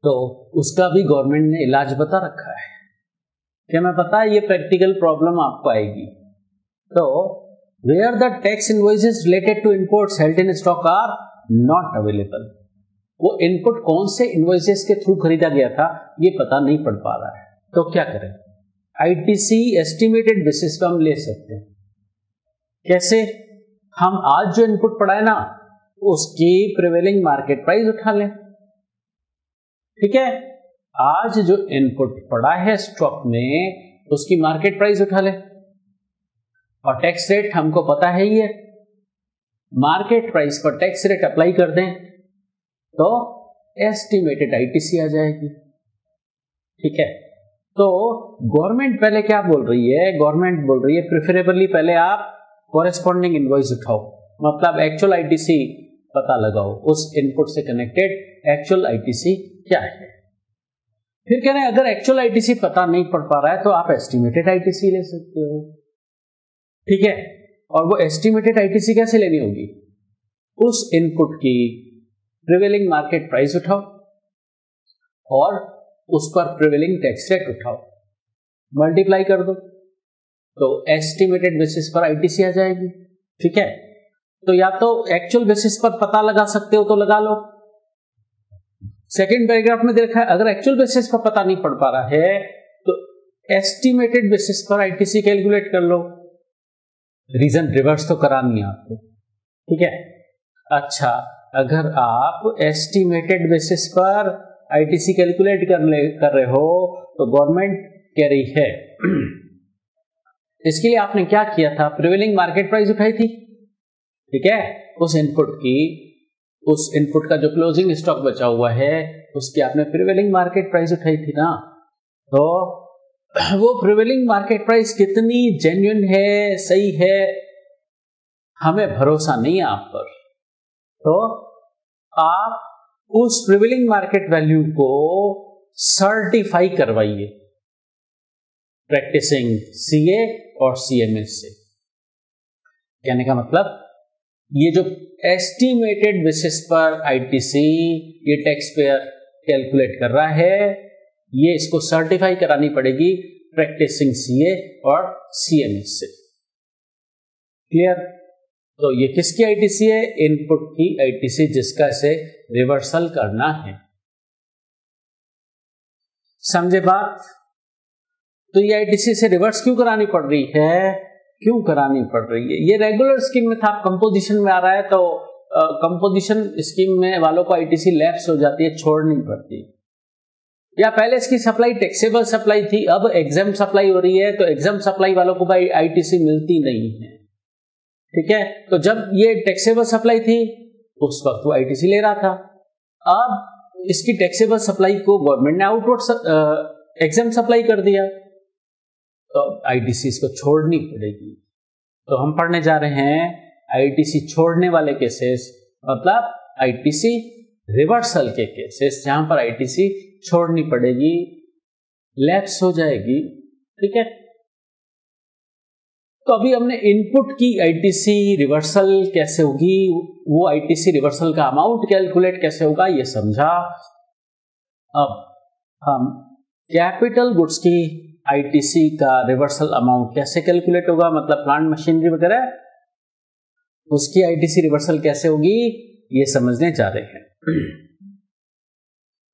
तो उसका भी गवर्नमेंट ने इलाज बता रखा है कि मैं पता है ये प्रैक्टिकल प्रॉब्लम आपको आएगी। तो where the tax invoices related to inputs held in stock are not available, वो इनपुट कौन से इनवॉइसेस के थ्रू खरीदा गया था ये पता नहीं पड़ पा रहा है, तो क्या करें। आईटीसी एस्टिमेटेड बेसिस पे हम ले सकते हैं। कैसे, हम आज जो इनपुट पड़ा है ना उसकी प्रिवेलिंग मार्केट प्राइस उठा लें, ठीक है। आज जो इनपुट पड़ा है स्टॉक में उसकी मार्केट प्राइस उठा लें और टैक्स रेट हमको पता है ही है, मार्केट प्राइस पर टैक्स रेट अप्लाई कर दें तो एस्टिमेटेड आईटीसी आ जाएगी, ठीक है। तो गवर्नमेंट पहले क्या बोल रही है, गवर्नमेंट बोल रही है प्रेफरेबली पहले आप कॉरेस्पॉन्डिंग इनवॉइस उठाओ, मतलब एक्चुअल आईटीसी पता लगाओ, उस इनपुट से कनेक्टेड एक्चुअल आईटीसी क्या है। फिर कह रहे हैं अगर एक्चुअल आईटीसी पता नहीं पड़ पा रहा है तो आप एस्टिमेटेड आईटीसी ले सकते हो, ठीक है। और वो एस्टिमेटेड आईटीसी कैसे लेनी होगी, उस इनपुट की प्रिवेलिंग मार्केट प्राइस उठाओ और उस पर प्रिवेलिंग टैक्स रेट उठाओ, मल्टीप्लाई कर दो तो एस्टिमेटेड बेसिस पर आईटीसी आ जाएगी, ठीक है। तो या तो एक्चुअल बेसिस पर पता लगा सकते हो तो लगा लो। सेकेंड पैराग्राफ में देखा है अगर एक्चुअल बेसिस पर पता नहीं पड़ पा रहा है तो एस्टिमेटेड बेसिस पर आईटीसी कैलकुलेट कर लो। रीजन रिवर्स तो करानी है आपको, ठीक है। अच्छा, अगर आप एस्टिमेटेड बेसिस पर आईटीसी कैलकुलेट कर रहे हो तो गवर्नमेंट कह रही है इसके लिए आपने क्या किया था, प्रिवेलिंग मार्केट प्राइस उठाई थी, ठीक है। उस इनपुट का जो क्लोजिंग स्टॉक बचा हुआ है उसकी आपने प्रिवेलिंग मार्केट प्राइस उठाई थी ना, तो वो प्रिवेलिंग मार्केट प्राइस कितनी जेन्युइन है, सही है, हमें भरोसा नहीं है आप पर, तो आप उस प्रिवेलिंग मार्केट वैल्यू को सर्टिफाई करवाइए प्रैक्टिसिंग सीए और सीएमएस से। कहने का मतलब ये जो एस्टिमेटेड बेसिस पर आईटीसी ये टैक्स पेयर कैलकुलेट कर रहा है ये इसको सर्टिफाई करानी पड़ेगी प्रैक्टिसिंग सीए और सीएमएस से। क्लियर? तो ये किसकी आईटीसी है, इनपुट की आईटीसी जिसका इसे रिवर्सल करना है। समझे बात? तो ये आईटीसी से रिवर्स क्यों करानी पड़ रही है, क्यों करानी पड़ रही है? ये रेगुलर स्कीम में था, कंपोजिशन में आ रहा है तो कंपोजिशन स्कीम में वालों को आईटीसी लैप्स हो जाती है, छोड़नी पड़ती है। या पहले इसकी सप्लाई टैक्सेबल सप्लाई थी, अब एग्जाम सप्लाई हो रही है तो एग्जाम सप्लाई वालों को आईटीसी मिलती नहीं है, ठीक है। तो जब ये टैक्सेबल सप्लाई थी उस वक्त वो आईटीसी ले रहा था, अब इसकी टैक्सेबल सप्लाई को गवर्नमेंट ने आउटवर्ड एग्जाम सप्लाई कर दिया तो आईटीसी इसको छोड़नी पड़ेगी। तो हम पढ़ने जा रहे हैं आईटीसी छोड़ने वाले केसेस, मतलब आईटीसी रिवर्सल के केसेस जहां पर आईटीसी छोड़नी पड़ेगी, लैप्स हो जाएगी, ठीक है। तो अभी हमने इनपुट की आईटीसी रिवर्सल कैसे होगी, वो आईटीसी रिवर्सल का अमाउंट कैलकुलेट कैसे होगा ये समझा। अब हम कैपिटल गुड्स की आईटीसी का रिवर्सल अमाउंट कैसे कैलकुलेट होगा, मतलब प्लांट मशीनरी वगैरह उसकी आईटीसी रिवर्सल कैसे होगी ये समझने जा रहे हैं।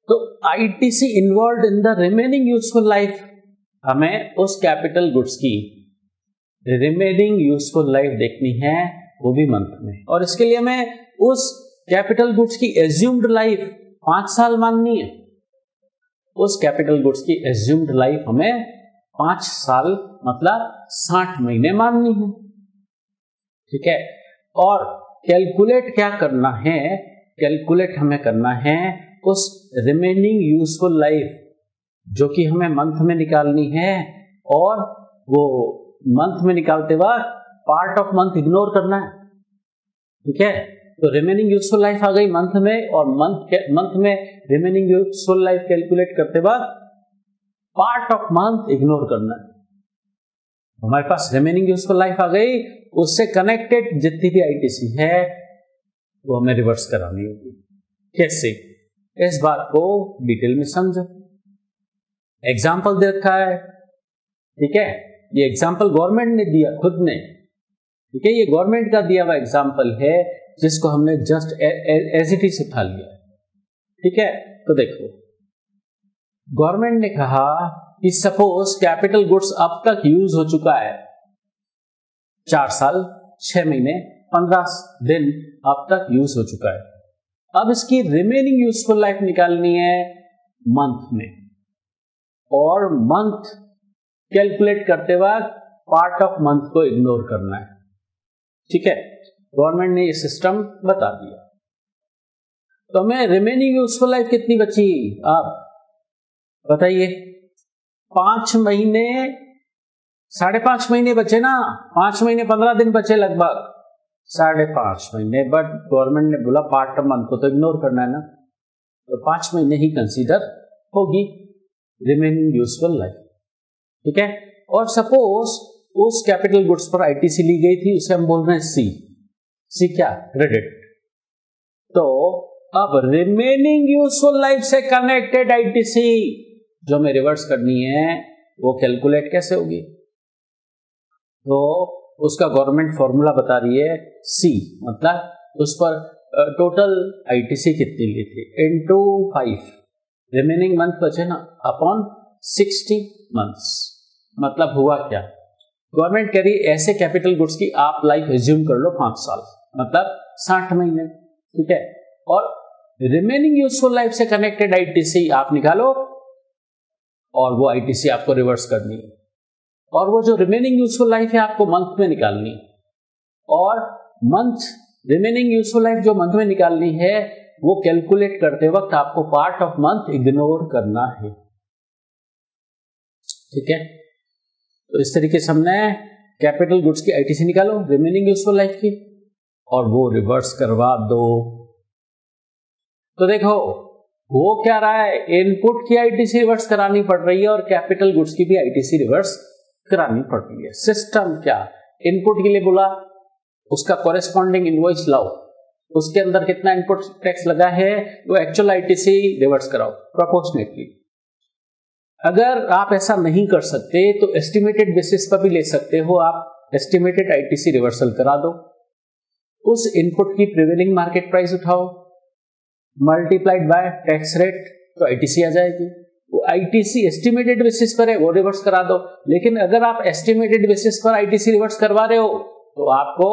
तो ITC involve in the remaining useful life, हमें उस कैपिटल गुड्स की रिमेनिंग यूजफुल लाइफ देखनी है, वो भी मंथ में। और इसके लिए हमें उस कैपिटल गुड्स की एज्यूम्ड लाइफ 5 साल माननी है। उस कैपिटल गुड्स की एज्यूम्ड लाइफ हमें 5 साल मतलब 60 महीने माननी है। ठीक है। और कैलकुलेट क्या करना है, कैलकुलेट हमें करना है उस रिमेनिंग यूजफुल लाइफ जो कि हमें मंथ में निकालनी है, और वो मंथ में निकालते वक्त पार्ट ऑफ मंथ इग्नोर करना है। ठीक है। तो रिमेनिंग यूजफुल लाइफ आ गई मंथ में, और मंथ में रिमेनिंग यूजफुल लाइफ कैलकुलेट करते वक्त पार्ट ऑफ मंथ इग्नोर करना है। हमारे पास रिमेनिंग यूजफुल लाइफ आ गई, उससे कनेक्टेड जितनी भी आईटीसी है वो हमें रिवर्स करानी होगी। कैसे, इस बात को डिटेल में समझो। एग्जाम्पल दे रखा है। ठीक है। ये एग्जाम्पल गवर्नमेंट ने दिया, खुद ने। ठीक है। ये गवर्नमेंट का दिया हुआ एग्जाम्पल है जिसको हमने जस्ट एज इट इज उठा लिया। ठीक है। तो देखो, गवर्नमेंट ने कहा कि सपोज कैपिटल गुड्स अब तक यूज हो चुका है 4 साल 6 महीने 15 दिन अब तक यूज हो चुका है। अब इसकी रिमेनिंग यूजफुल लाइफ निकालनी है मंथ में, और मंथ कैलकुलेट करते वक्त पार्ट ऑफ मंथ को इग्नोर करना है। ठीक है। गवर्नमेंट ने ये सिस्टम बता दिया। तो हमें रिमेनिंग यूजफुल लाइफ कितनी बची अब बताइए। 5 महीने 5.5 महीने बचे ना, 5 महीने 15 दिन बचे लगभग, 5.5 महीने। बट गवर्नमेंट ने बोला पार्ट ऑफ मंथ को तो इग्नोर करना है ना, तो 5 महीने ही कंसीडर होगी रिमेनिंग यूजफुल लाइफ। ठीक है। और सपोज उस कैपिटल गुड्स पर आईटीसी ली गई थी, उसे हम बोल रहे हैं सी क्या, क्रेडिट। तो अब रिमेनिंग यूजफुल लाइफ से कनेक्टेड आईटीसी जो हमें रिवर्स करनी है वो कैलकुलेट कैसे होगी, तो उसका गवर्नमेंट फॉर्मूला बता रही है सी, मतलब उस पर टोटल आईटीसी कितनी ली थी इनटू 5, रिमेनिंग मंथ बचे ना, अपॉन 60 मंथ्स। मतलब हुआ क्या, गवर्नमेंट कह रही ऐसे कैपिटल गुड्स की आप लाइफ एज्यूम कर लो 5 साल, मतलब 60 महीने। ठीक है। और रिमेनिंग यूजफुल लाइफ से कनेक्टेड आईटीसी आप निकालो, और वो आईटीसी आपको रिवर्स करनी है। और वो जो रिमेनिंग यूजफुल लाइफ है आपको मंथ में निकालनी है, और मंथ रिमेनिंग यूजफुल लाइफ जो मंथ में निकालनी है वो कैलकुलेट करते वक्त आपको पार्ट ऑफ मंथ इग्नोर करना है। ठीक है। तो इस तरीके से हमने कैपिटल गुड्स की आईटीसी निकालो रिमेनिंग यूजफुल लाइफ की, और वो रिवर्स करवा दो। तो देखो वो क्या रहा है, इनपुट की आईटीसी रिवर्स करानी पड़ रही है और कैपिटल गुड्स की भी आईटीसी रिवर्स करानी पड़ रही है। सिस्टम क्या, इनपुट के लिए बोला उसका कॉरेस्पॉन्डिंग इनवॉइस लाओ, उसके अंदर कितना इनपुट टैक्स लगा है वो एक्चुअल आईटीसी रिवर्स कराओ प्रोपोर्शनेटली। अगर आप ऐसा नहीं कर सकते तो एस्टिमेटेड बेसिस पर भी ले सकते हो, आप एस्टिमेटेड आईटीसी रिवर्सल करा दो। उस इनपुट की प्रिवेलिंग मार्केट प्राइस उठाओ, मल्टीप्लाइड बाय टैक्स रेट, तो आईटीसी आ जाएगी। वो आईटीसी एस्टिमेटेड बेसिस पर है वो रिवर्स करा दो। लेकिन अगर आप एस्टिमेटेड बेसिस पर आईटीसी रिवर्स करवा रहे हो तो आपको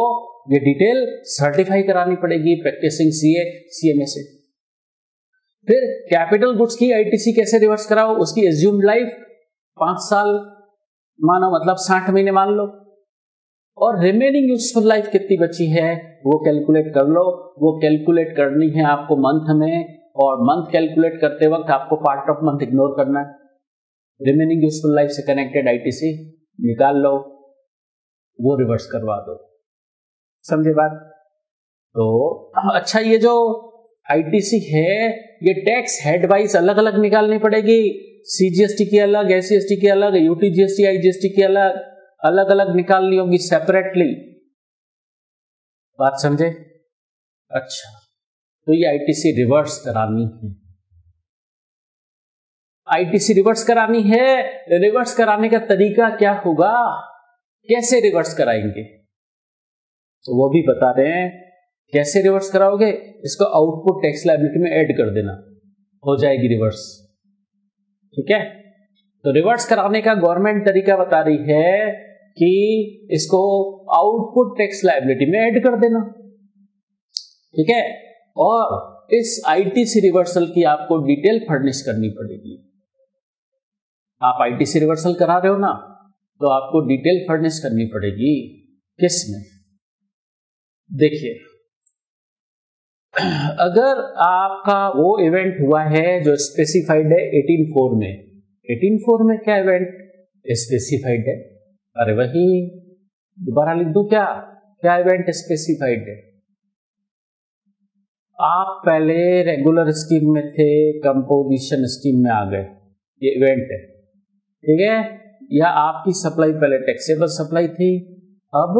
ये डिटेल सर्टिफाई करानी पड़ेगी प्रैक्टिसिंग सीए सीएमए से। फिर कैपिटल गुड्स की आईटीसी कैसे रिवर्स कराओ, उसकी एज्यूम्ड लाइफ 5 साल मानो, मतलब 60 महीने मान लो, और रिमेनिंग यूजफुल लाइफ कितनी बची है वो कैलकुलेट कर लो। वो कैलकुलेट करनी है आपको मंथ में, और मंथ कैलकुलेट करते वक्त आपको पार्ट ऑफ मंथ इग्नोर करना है। रिमेनिंग यूजफुल लाइफ से कनेक्टेड आईटीसी निकाल लो, वो रिवर्स करवा दो। समझे बात? तो अच्छा, ये जो आईटीसी है ये टैक्स हेड वाइज अलग अलग निकालनी पड़ेगी। सीजीएसटी की अलग, एससीएसटी की अलग, यूटीजीएसटी आईजीएसटी की अलग, अलग अलग निकालनी होगी सेपरेटली। बात समझे? अच्छा, तो ये आईटीसी रिवर्स करानी है। आईटीसी रिवर्स करानी है, रिवर्स कराने का तरीका क्या होगा, कैसे रिवर्स कराएंगे, तो वो भी बता रहे हैं। कैसे रिवर्स कराओगे, इसको आउटपुट टैक्स लायबिलिटी में ऐड कर देना, हो जाएगी रिवर्स। ठीक है। तो रिवर्स कराने का गवर्नमेंट तरीका बता रही है कि इसको आउटपुट टैक्स लायबिलिटी में ऐड कर देना, ठीक है। और इस आईटीसी रिवर्सल की आपको डिटेल फर्निश करनी पड़ेगी। आप आईटीसी रिवर्सल करा रहे हो ना, तो आपको डिटेल फर्निश करनी पड़ेगी। किसमें? देखिए, अगर आपका वो इवेंट हुआ है जो स्पेसिफाइड है 18(4) में, 18(4) में क्या इवेंट स्पेसिफाइड है? अरे वही, दोबारा लिख दूं क्या? क्या इवेंट स्पेसिफाइड है? आप पहले रेगुलर स्कीम में थे, कंपोजिशन स्कीम में आ गए, ये इवेंट है, ठीक है। या आपकी सप्लाई पहले टैक्सेबल सप्लाई थी, अब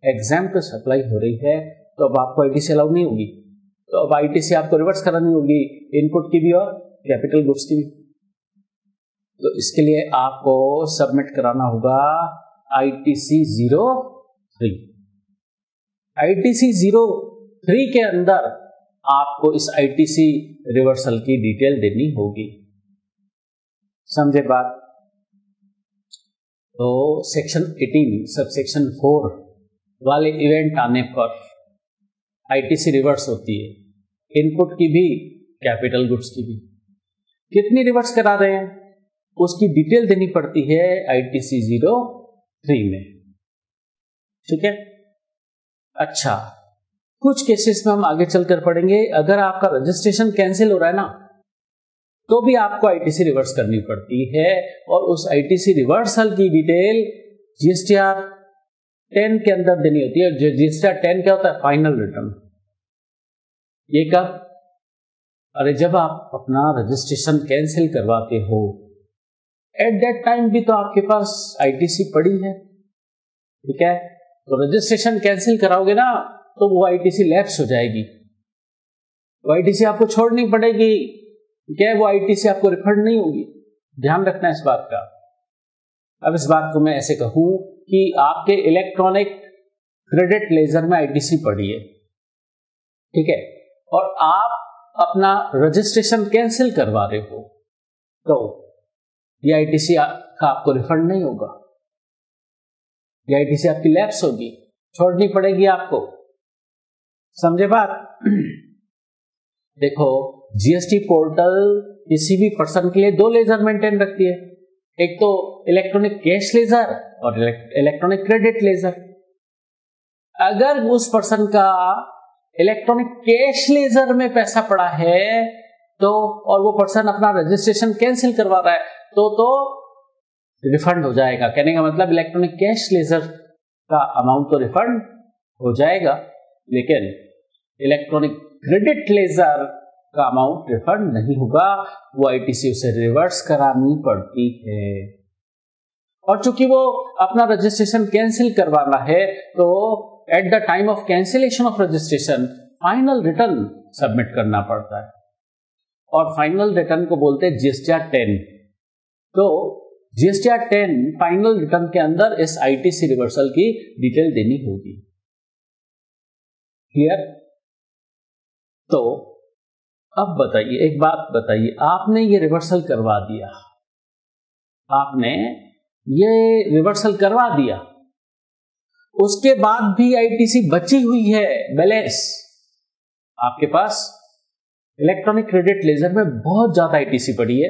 एग्जैम्प्ट सप्लाई हो रही है, तो अब आपको आईटीसी अलाउ नहीं होगी, तो अब आईटीसी आपको रिवर्स करानी होगी, इनपुट की भी और कैपिटल गुड्स की भी। तो इसके लिए आपको सबमिट कराना होगा आईटीसी 03। आईटीसी 03 के अंदर आपको इस आईटीसी रिवर्सल की डिटेल देनी होगी। समझे बात? तो सेक्शन 18 सबसेक्शन 4 वाले इवेंट आने पर आईटीसी रिवर्स होती है, इनपुट की भी कैपिटल गुड्स की भी। कितनी रिवर्स करा रहे हैं उसकी डिटेल देनी पड़ती है आईटीसी 03 में, ठीक है। अच्छा, कुछ केसेस में हम आगे चलकर पढ़ेंगे, अगर आपका रजिस्ट्रेशन कैंसिल हो रहा है ना, तो भी आपको आईटीसी रिवर्स करनी पड़ती है, और उस आईटीसी रिवर्सल की डिटेल जीएसटीआर 10 के अंदर देनी होती है। जीएसटीआर 10 क्या होता है? Final return. ये कब? अरे जब आप अपना रजिस्ट्रेशन कैंसिल करवाते हो, एट दैट टाइम भी तो आपके पास आईटीसी पड़ी है, ठीक है। तो रजिस्ट्रेशन कैंसिल कराओगे ना, तो वो आईटीसी लैप्स हो जाएगी, वो आईटीसी आपको छोड़नी पड़ेगी, ठीक है। वो आईटीसी आपको रिफंड नहीं होगी, ध्यान रखना इस बात का। अब इस बात को मैं ऐसे कहूं कि आपके इलेक्ट्रॉनिक क्रेडिट लेजर में आईटीसी पड़ी है, ठीक है, और आप अपना रजिस्ट्रेशन कैंसिल करवा रहे हो, तो ये आईटीसी का आपको रिफंड नहीं होगा, ये आईटीसी आपकी लैप्स होगी, छोड़नी पड़ेगी आपको। समझे बात? देखो, जीएसटी पोर्टल किसी भी पर्सन के लिए 2 लेजर मेंटेन रखती है, एक तो इलेक्ट्रॉनिक कैश लेजर और इलेक्ट्रॉनिक क्रेडिट लेजर। अगर उस पर्सन का इलेक्ट्रॉनिक कैश लेजर में पैसा पड़ा है, तो और वो पर्सन अपना रजिस्ट्रेशन कैंसिल करवा रहा है, तो रिफंड हो जाएगा। कहने का मतलब इलेक्ट्रॉनिक कैश लेजर का अमाउंट तो रिफंड हो जाएगा, लेकिन इलेक्ट्रॉनिक क्रेडिट लेजर का अमाउंट रिफंड नहीं होगा, वो आईटीसी उसे रिवर्स करानी पड़ती है। और चूंकि वो अपना रजिस्ट्रेशन कैंसिल करवाना है, तो at the time of cancellation of registration final return submit करना पड़ता है, और फाइनल रिटर्न को बोलते हैं जीएसटीआर 10। तो जीएसटीआर 10 फाइनल रिटर्न के अंदर इस आईटीसी रिवर्सल की डिटेल देनी होगी। क्लियर? तो अब बताइए, एक बात बताइए, आपने ये रिवर्सल करवा दिया, आपने ये रिवर्सल करवा दिया, उसके बाद भी आईटीसी बची हुई है बैलेंस आपके पास, इलेक्ट्रॉनिक क्रेडिट लेजर में बहुत ज्यादा आईटीसी पड़ी है।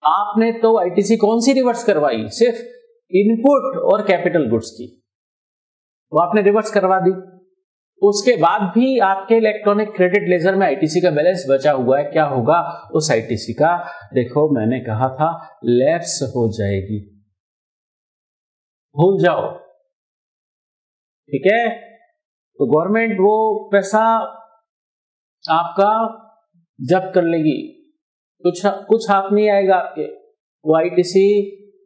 आपने तो आईटीसी कौन सी रिवर्स करवाई? सिर्फ इनपुट और कैपिटल गुड्स की, वो आपने रिवर्स करवा दी। उसके बाद भी आपके इलेक्ट्रॉनिक क्रेडिट लेजर में आईटीसी का बैलेंस बचा हुआ है। क्या होगा उस आईटीसी का? देखो, मैंने कहा था लैप्स हो जाएगी, भूल जाओ, ठीक है। तो गवर्नमेंट वो पैसा आपका जब्त कर लेगी, कुछ हाथ नहीं आएगा आपके। वो आईटीसी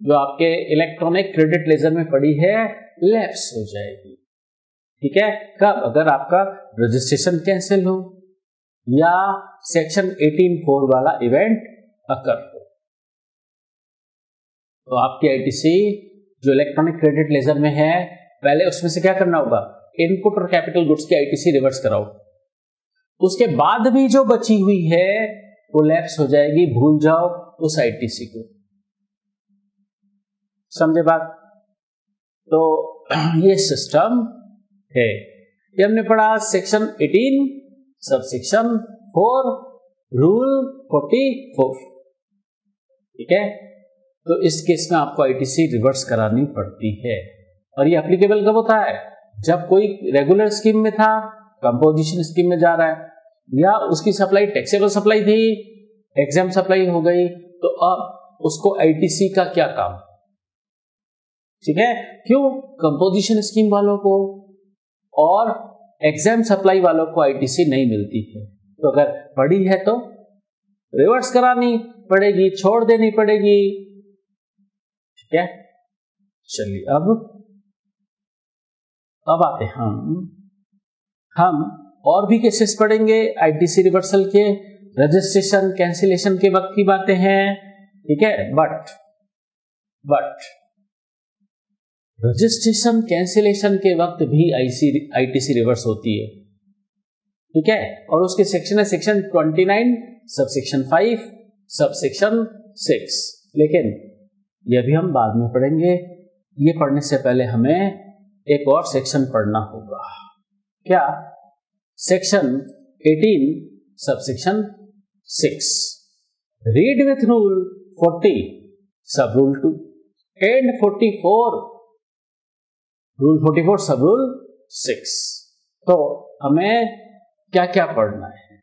जो आपके इलेक्ट्रॉनिक क्रेडिट लेजर में पड़ी है, लैप्स हो जाएगी, ठीक है। कब? अगर आपका रजिस्ट्रेशन कैंसिल हो या सेक्शन 18(4) वाला इवेंट अकर हो। तो आपकी आईटीसी जो इलेक्ट्रॉनिक क्रेडिट लेजर में है, पहले उसमें से क्या करना होगा? इनपुट और कैपिटल गुड्स की आईटीसी रिवर्स कराओ। उसके बाद भी जो बची हुई है वो लैप्स हो जाएगी, भूल जाओ उस आईटीसी को। समझे बात? तो ये सिस्टम है। ये हमने पढ़ा सेक्शन 18 सबसेक्शन 4 रूल 44। ठीक है, तो इस केस में आपको आईटीसी रिवर्स करानी पड़ती है। और ये एप्लीकेबल कब होता है? जब कोई रेगुलर स्कीम में था, कंपोजिशन स्कीम में जा रहा है, या उसकी सप्लाई टैक्सेबल सप्लाई थी, एग्जाम सप्लाई हो गई, तो अब उसको आईटीसी का क्या काम? ठीक है, क्यों? कंपोजिशन स्कीम वालों को और एग्जाम सप्लाई वालों को आईटीसी नहीं मिलती है। तो अगर पड़ी है तो रिवर्स करानी पड़ेगी, छोड़ देनी पड़ेगी। ठीक है, चलिए अब आते हम और भी केसेस पढ़ेंगे आईटीसी रिवर्सल के। रजिस्ट्रेशन कैंसिलेशन के वक्त की बातें हैं। ठीक है, बट रजिस्ट्रेशन कैंसिलेशन के वक्त भी आईटीसी रिवर्स होती है। ठीक है, और उसके सेक्शन है सेक्शन 29 सबसेक्शन 5 सबसेक्शन 6। लेकिन यह भी हम बाद में पढ़ेंगे। ये पढ़ने से पहले हमें एक और सेक्शन पढ़ना होगा। क्या? Section 18 subsection 6। Read with rule 40 सब रूल 2 एंड 44 रूल 44 सब रूल 6। तो हमें क्या क्या पढ़ना है?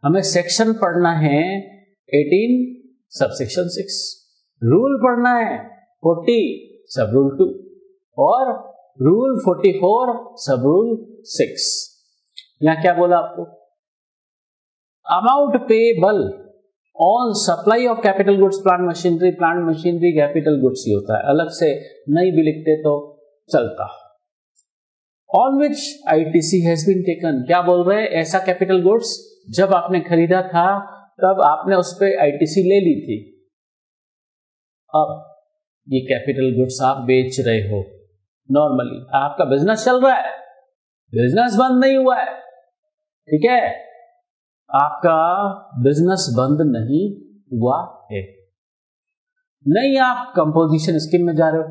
हमें सेक्शन पढ़ना है 18 सबसेक्शन 6, रूल पढ़ना है 40 सब रूल 2 और रूल 44 सब रूल 6। यहां क्या बोला आपको? Amount payable on supply of capital goods plant machinery capital goods ही होता है, अलग से नहीं भी लिखते तो चलता। On which ITC has been taken, क्या बोल रहे हैं? ऐसा कैपिटल गुड्स जब आपने खरीदा था तब आपने उस पर आईटीसी ले ली थी। अब ये कैपिटल गुड्स आप बेच रहे हो, नॉर्मली आपका बिजनेस चल रहा है, बिजनेस बंद नहीं हुआ है। ठीक है, आपका बिजनेस बंद नहीं हुआ है। नहीं आप कंपोजिशन स्कीम में जा रहे हो,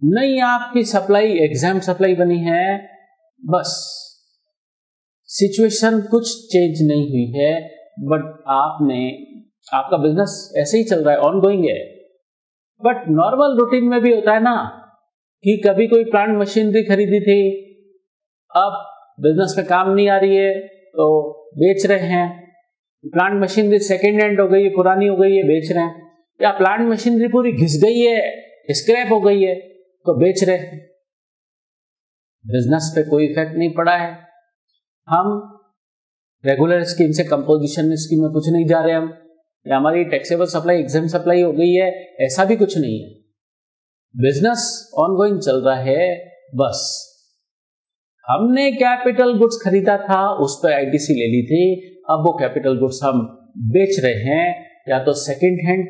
नहीं आपकी सप्लाई एग्जाम सप्लाई बनी है, बस सिचुएशन कुछ चेंज नहीं हुई है, बट आपका बिजनेस ऐसे ही चल रहा है, ऑनगोइंग है। बट नॉर्मल रूटीन में भी होता है ना कि कभी कोई प्लांट मशीनरी खरीदी थी, अब बिजनेस में काम नहीं आ रही है तो बेच रहे हैं। प्लांट मशीनरी सेकेंड हैंड हो गई है, पुरानी हो गई है, बेच रहे हैं। या प्लांट मशीनरी पूरी घिस गई है, स्क्रैप हो गई है तो बेच रहे हैं। बिजनेस पे कोई इफेक्ट नहीं पड़ा है। हम रेगुलर स्कीम से कंपोजिशन स्कीम में कुछ नहीं जा रहे हम, या हमारी टैक्सेबल सप्लाई एग्जाम सप्लाई हो गई है, ऐसा भी कुछ नहीं है। बिजनेस ऑनगोइंग चल रहा है। बस हमने कैपिटल गुड्स खरीदा था, उस पर आईटीसी ले ली थी, अब वो कैपिटल गुड्स हम बेच रहे हैं, या तो सेकेंड हैंड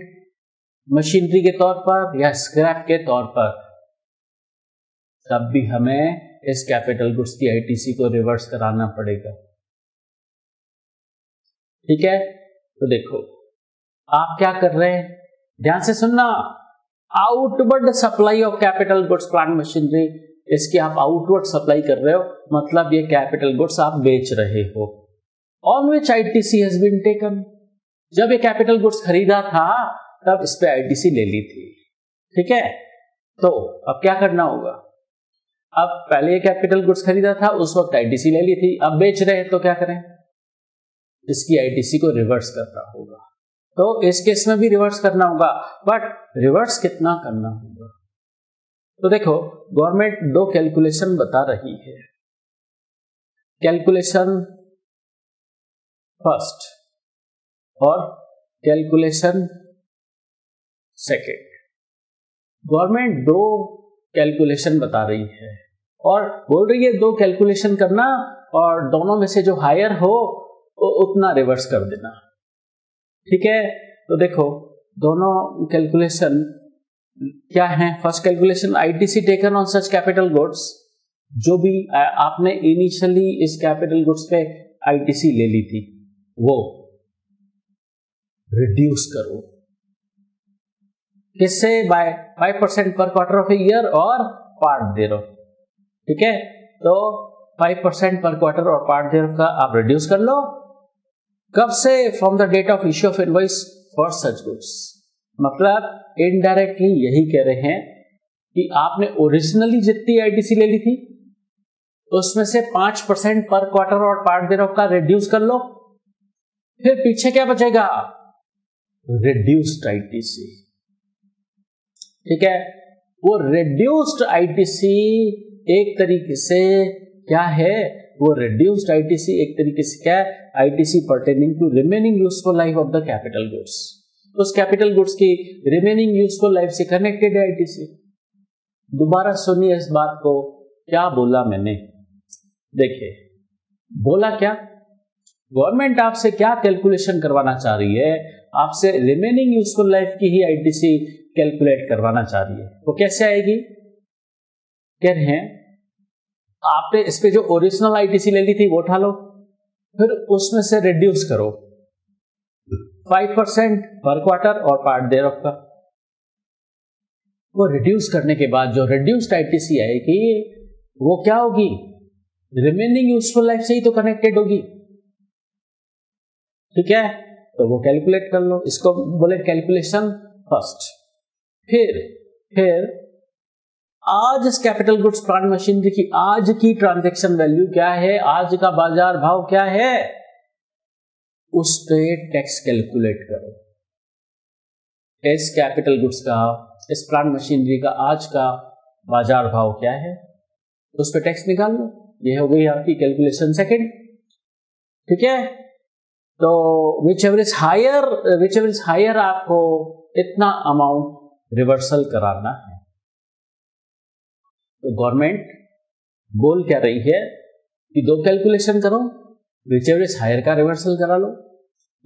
मशीनरी के तौर पर या स्क्रैप के तौर पर, तब भी हमें इस कैपिटल गुड्स की आईटीसी को रिवर्स कराना पड़ेगा। ठीक है, तो देखो आप क्या कर रहे हैं, ध्यान से सुनना। Outward supply of capital goods plant machinery, इसकी आप आउटवर्ड सप्लाई कर रहे हो, मतलब ये कैपिटल गुड्स आप बेच रहे हो। On which ITC has been taken, जब ये कैपिटल गुड्स खरीदा था तब इस पे आईटीसी ले ली थी। ठीक है, तो अब क्या करना होगा? अब पहले ये कैपिटल गुड्स खरीदा था, उस वक्त आईटीसी ले ली थी, अब बेच रहे हैं तो क्या करें? इसकी आईटीसी को रिवर्स करना होगा। तो इस केस में भी रिवर्स करना होगा, बट रिवर्स कितना करना होगा? तो देखो गवर्नमेंट दो कैलकुलेशन बता रही है। कैलकुलेशन फर्स्ट और कैलकुलेशन सेकेंड। गवर्नमेंट दो कैलकुलेशन बता रही है और बोल रही है दो कैलकुलेशन करना, और दोनों में से जो हायर हो वो उतना रिवर्स कर देना। ठीक है, तो देखो दोनों कैलकुलेशन क्या है। First calculation, ITC taken on such capital goods, जो भी आपने इनिशियली इस कैपिटल गुड्स पे आईटीसी ले ली थी वो रिड्यूस करो। किससे? बाय 5% पर क्वार्टर ऑफ ए ईयर और पार्ट देयरऑफ। ठीक है, तो 5% पर क्वार्टर और पार्ट देयरऑफ का आप रिड्यूस कर लो। कब से? From the date of issue of invoice for such goods. मतलब इनडायरेक्टली यही कह रहे हैं कि आपने ओरिजिनली जितनी आईटीसी ले ली थी उसमें से 5% पर क्वार्टर और पार्ट देयरऑफ का रिड्यूस कर लो, फिर पीछे क्या बचेगा? Reduced ITC. ठीक है, वो रिड्यूस्ड आईटीसी एक तरीके से क्या है? वो रिड्यूस्ड आईटीसी एक तरीके से क्या है? ITC pertaining to remaining useful life of the capital goods. उस कैपिटल गुड्स की रिमेनिंग यूजफुल लाइफ से कनेक्टेड है आईटीसी। दोबारा सुनिए इस बात को, क्या बोला मैंने? देखिए, बोला क्या? गवर्नमेंट आपसे क्या कैलकुलेशन करवाना चाह रही है? आपसे रिमेनिंग यूजफुल लाइफ की ही आईटीसी कैलकुलेट करवाना चाह रही है। वो कैसे आएगी? कह रहे हैं आपने इस पे जो ओरिजिनल आईटीसी ले ली थी वो उठा लो, फिर उसमें से रिड्यूस करो 5% पर क्वार्टर और पार्ट देयरऑफ का। वो रिड्यूस करने के बाद जो रिड्यूस्ड आईटीसी आएगी वो क्या होगी? रिमेनिंग यूजफुल लाइफ से ही तो कनेक्टेड होगी। ठीक है, तो वो कैलकुलेट कर लो, इसको बोले कैलकुलेशन फर्स्ट। फिर आज इस कैपिटल गुड्स प्लांट मशीनरी की आज की ट्रांजैक्शन वैल्यू क्या है? आज का बाजार भाव क्या है? उस पे टैक्स कैलकुलेट करो। इस कैपिटल गुड्स का, इस प्लांट मशीनरी का आज का बाजार भाव क्या है? उस पे टैक्स निकाल लो। ये हो गई आपकी कैलकुलेशन सेकंड। ठीक है, तो विच एवर इज हायर आपको इतना अमाउंट रिवर्सल कराना है। तो गवर्नमेंट बोल क्या रही है कि दो कैलकुलेशन करो, विच एवर इज हायर का रिवर्सल करा लो।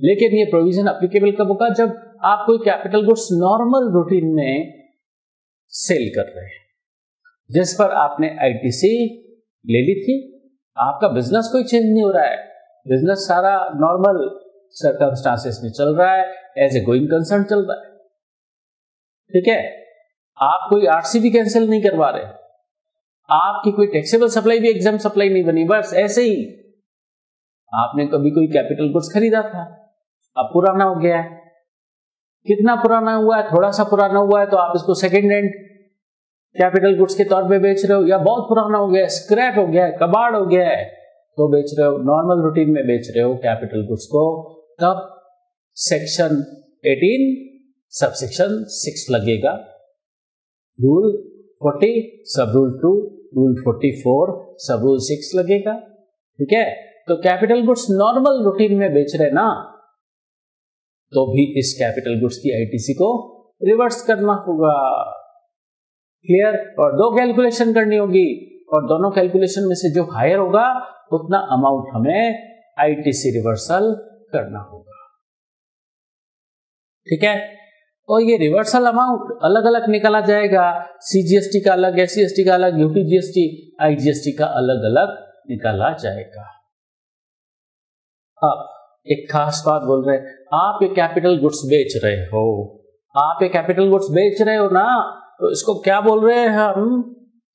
लेकिन ये प्रोविजन अप्लीकेबल कब होगा? जब आप कोई कैपिटल गुड्स नॉर्मल रूटीन में सेल कर रहे हैं, जिस पर आपने आईटीसी ले ली थी। आपका बिजनेस कोई चेंज नहीं हो रहा है, बिजनेस सारा नॉर्मल सर्कमस्टांसेस में चल रहा है, एज ए गोइंग कंसर्न चल रहा है। ठीक है, आप कोई आरसी भी कैंसिल नहीं करवा रहे, आपकी कोई टैक्सेबल सप्लाई भी एग्जाम सप्लाई नहीं बनी, बस ऐसे ही आपने कभी कोई कैपिटल गुड्स खरीदा था, अब पुराना हो गया है। कितना पुराना हुआ है? थोड़ा सा पुराना हुआ है तो आप इसको सेकेंड हैंड कैपिटल गुड्स के तौर पे बेच रहे हो, या बहुत पुराना हो गया है, स्क्रैप हो गया है, कबाड़ हो गया है, तो बेच रहे हो। नॉर्मल रूटीन में बेच रहे हो कैपिटल गुड्स को, तब सेक्शन 18 सबसेक्शन 6 लगेगा। रूल 40 सब रूल 2, रूल 44 सब रूल 6 लगेगा। ठीक है, तो कैपिटल गुड्स नॉर्मल रूटीन में बेच रहे ना, तो भी इस कैपिटल गुड्स की आईटीसी को रिवर्स करना होगा। क्लियर? और दो कैलकुलेशन करनी होगी, और दोनों कैलकुलेशन में से जो हायर होगा उतना अमाउंट हमें आईटीसी रिवर्सल करना होगा। ठीक है, और ये रिवर्सल अमाउंट अलग अलग निकाला जाएगा। सीजीएसटी का अलग, एससीएसटी का अलग, यूटी जीएसटी, आईजीएसटी का अलग अलग निकाला जाएगा। अब एक खास बात बोल रहे हैं, आप ये कैपिटल गुड्स बेच रहे हो, आप ये कैपिटल गुड्स बेच रहे हो ना, तो इसको क्या बोल रहे हैं हम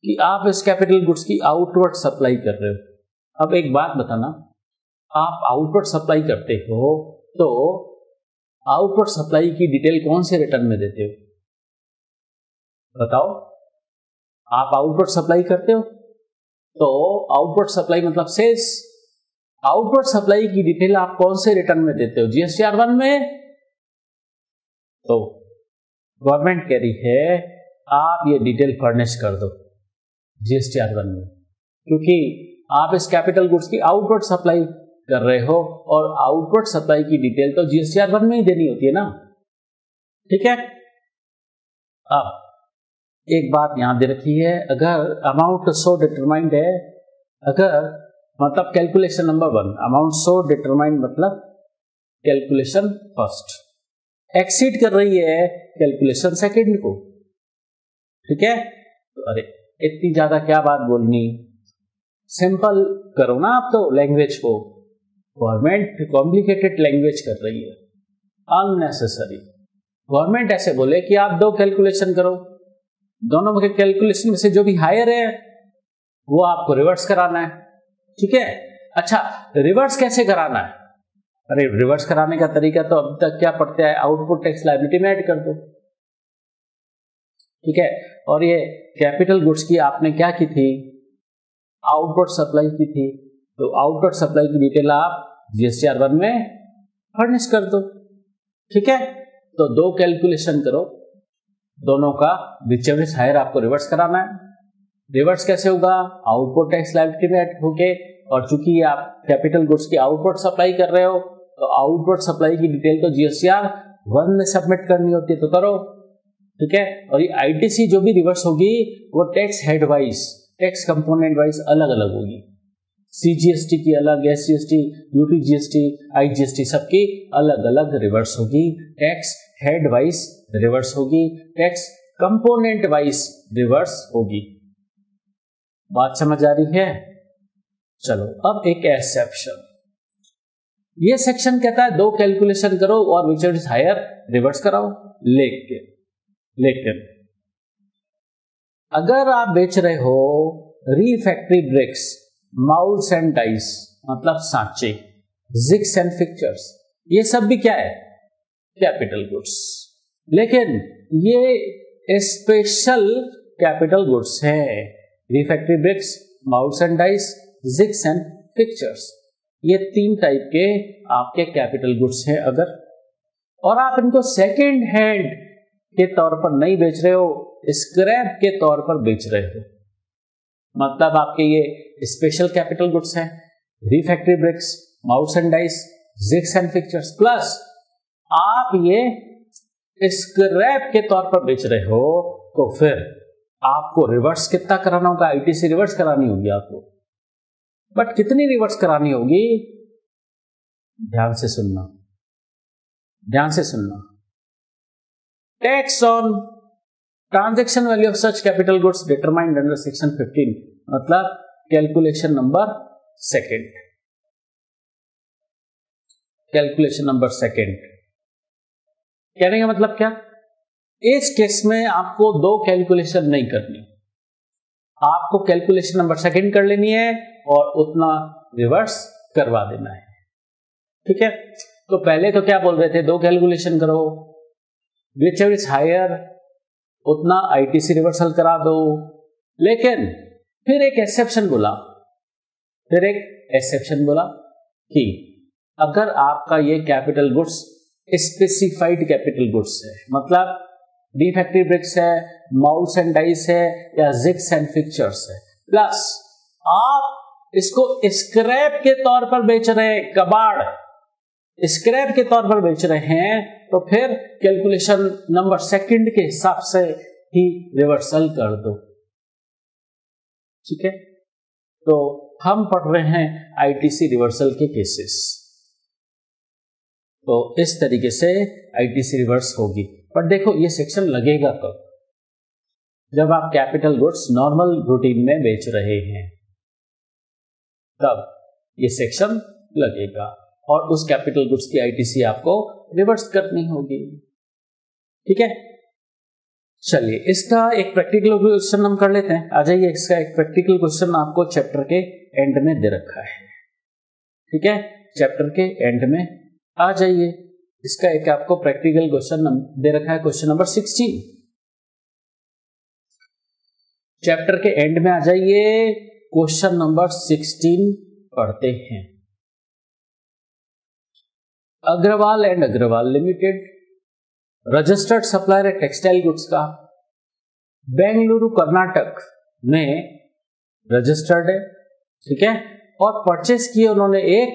कि आप इस कैपिटल गुड्स की आउटवर्ड सप्लाई कर रहे हो। अब एक बात बताना, आप आउटवर्ड सप्लाई करते हो तो आउटवर्ड सप्लाई की डिटेल कौन से रिटर्न में देते हो? बताओ। आप आउटवर्ड सप्लाई करते हो तो आउटवर्ड सप्लाई मतलब सेल्स, आउटवर्ड सप्लाई की डिटेल आप कौन से रिटर्न में देते हो? जीएसटीआर 1 में। तो गवर्नमेंट कह रही है आप ये डिटेल फर्निश कर दो जीएसटीआर 1 में, क्योंकि आप इस कैपिटल गुड्स की आउटवर्ड सप्लाई कर रहे हो, और आउटवर्ड सप्लाई की डिटेल तो जीएसटीआर 1 में ही देनी होती है ना। ठीक है, अब एक बात यहां दे रखी है, अगर अमाउंट सो डिटरमाइंड है, अगर मतलब calculation number 1, amount so determined मतलब कैलकुलेशन फर्स्ट एक्सीड कर रही है कैलकुलेशन सेकंड को। ठीक है, तो अरे इतनी ज्यादा क्या बात बोलनी, सिंपल करो ना आप तो लैंग्वेज को। गवर्नमेंट कॉम्प्लिकेटेड लैंग्वेज कर रही है, अननेसेसरी। गवर्नमेंट ऐसे बोले कि आप 2 कैलकुलेशन करो, दोनों के कैलकुलेशन में से जो भी हायर है वो आपको रिवर्स कराना है। ठीक है, अच्छा रिवर्स कैसे कराना है? अरे रिवर्स कराने का तरीका तो अब तक क्या पढ़ते हैं, आउटपुट टैक्स लायबिलिटी में ऐड कर दो। ठीक है, और ये कैपिटल गुड्स की आपने क्या की थी, आउटवर्ड सप्लाई की थी, तो आउटवर्ड सप्लाई की डिटेल आप जीएसटीआर 1 में फर्निश कर दो। ठीक है, तो 2 कैलकुलेशन करो, दोनों का व्हिचएवर इज हायर आपको रिवर्स कराना है। रिवर्स कैसे होगा, आउटपुट टैक्स लायबिलिटी में ऐड होके, और चूंकि आप कैपिटल गुड्स की आउटवर्ड सप्लाई कर रहे हो तो आउटवर्ड सप्लाई की डिटेल तो जीएसटीआर 1 में सबमिट करनी होती है, तो करो। ठीक है, और ये आईटीसी जो भी रिवर्स होगी वो tax head wise, tax component wise अलग अलग होगी। सीजीएसटी की अलग, एसजीएसटी, यूटी जीएसटी, आईजीएसटी सबकी अलग अलग रिवर्स होगी। टैक्स हेड वाइज रिवर्स होगी, टैक्स कंपोनेंट वाइज रिवर्स होगी। बात समझ आ रही है? चलो अब एक एक्सेप्शन, ये सेक्शन कहता है 2 कैलकुलेशन करो और व्हिचएवर इज हायर रिवर्स कराओ। लेकिन अगर आप बेच रहे हो रीफैक्ट्री ब्रिक्स, माउल्स एंड डाइस मतलब सांचे, जिग्स एंड फिक्चर्स, ये सब भी क्या है, कैपिटल गुड्स। लेकिन ये स्पेशल कैपिटल गुड्स है। Refractory bricks, moulds and dies, jigs and fixtures, ये 3 टाइप के आपके कैपिटल गुड्स हैं। अगर और आप इनको सेकेंड हैंड के तौर पर नहीं बेच रहे हो, स्क्रैप के तौर पर बेच रहे हो, मतलब आपके ये स्पेशल कैपिटल गुड्स हैं, refractory bricks, moulds and dies, jigs and fixtures, plus आप ये स्क्रैप के तौर पर बेच रहे हो, तो फिर आपको रिवर्स कितना कराना होगा, आईटीसी रिवर्स करानी होगी आपको। बट कितनी रिवर्स करानी होगी, ध्यान से सुनना, ध्यान से सुनना। Tax on transaction value of such capital goods determined under section 15, मतलब calculation number second, calculation number second कहने का मतलब क्या, इस केस में आपको 2 कैलकुलेशन नहीं करनी, आपको कैलकुलेशन नंबर सेकेंड कर लेनी है और उतना रिवर्स करवा देना है। ठीक है, तो पहले तो क्या बोल रहे थे, 2 कैलकुलेशन करो, व्हिचएवर इज हायर उतना आईटीसी रिवर्सल करा दो। लेकिन फिर एक एक्सेप्शन बोला, कि अगर आपका ये capital goods specified capital goods है, मतलब डिफेक्टिव ब्रिक्स है, माउल्स एंड डाइस है, या जिग्स एंड फिक्चर्स है, प्लस आप इसको स्क्रैप के तौर पर बेच रहे हैं, कबाड़ स्क्रैप के तौर पर बेच रहे हैं, तो फिर कैलकुलेशन नंबर सेकंड के हिसाब से ही रिवर्सल कर दो। ठीक है, तो हम पढ़ रहे हैं आईटीसी रिवर्सल के केसेस, तो इस तरीके से आईटीसी रिवर्स होगी। पर देखो ये सेक्शन लगेगा कब, जब आप कैपिटल गुड्स नॉर्मल रूटीन में बेच रहे हैं, तब ये सेक्शन लगेगा और उस कैपिटल गुड्स की आईटीसी आपको रिवर्स करनी होगी। ठीक है, चलिए इसका एक प्रैक्टिकल क्वेश्चन हम कर लेते हैं। आ जाइए, इसका एक प्रैक्टिकल क्वेश्चन आपको चैप्टर के एंड में दे रखा है। ठीक है, चैप्टर के एंड में आ जाइए, इसका एक आपको प्रैक्टिकल क्वेश्चन दे रखा है, क्वेश्चन नंबर 16। चैप्टर के एंड में आ जाइए, क्वेश्चन नंबर 16 पढ़ते हैं। Agarwal and Agarwal limited registered supplier है टेक्सटाइल गुड्स का, बेंगलुरु कर्नाटक में रजिस्टर्ड है। ठीक है, और परचेस किए उन्होंने एक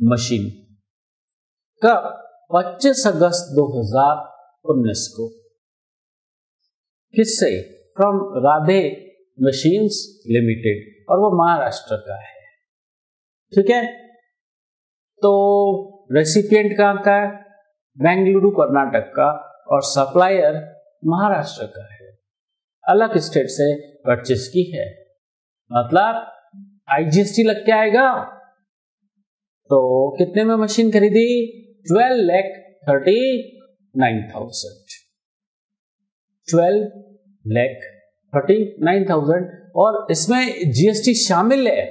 मशीन, कब, 25 अगस्त 2019 को। किससे, फ्रॉम राधे मशीन्स लिमिटेड, और वो महाराष्ट्र का है। ठीक है, तो रेसिपिएंट कहाँ का है, बेंगलुरु कर्नाटक का, और सप्लायर महाराष्ट्र का है, अलग स्टेट से परचेस की है, मतलब आईजीएसटी लग के आएगा। तो कितने में मशीन खरीदी, 12,30,000 39,000, 12,39,000 और इसमें जीएसटी शामिल है।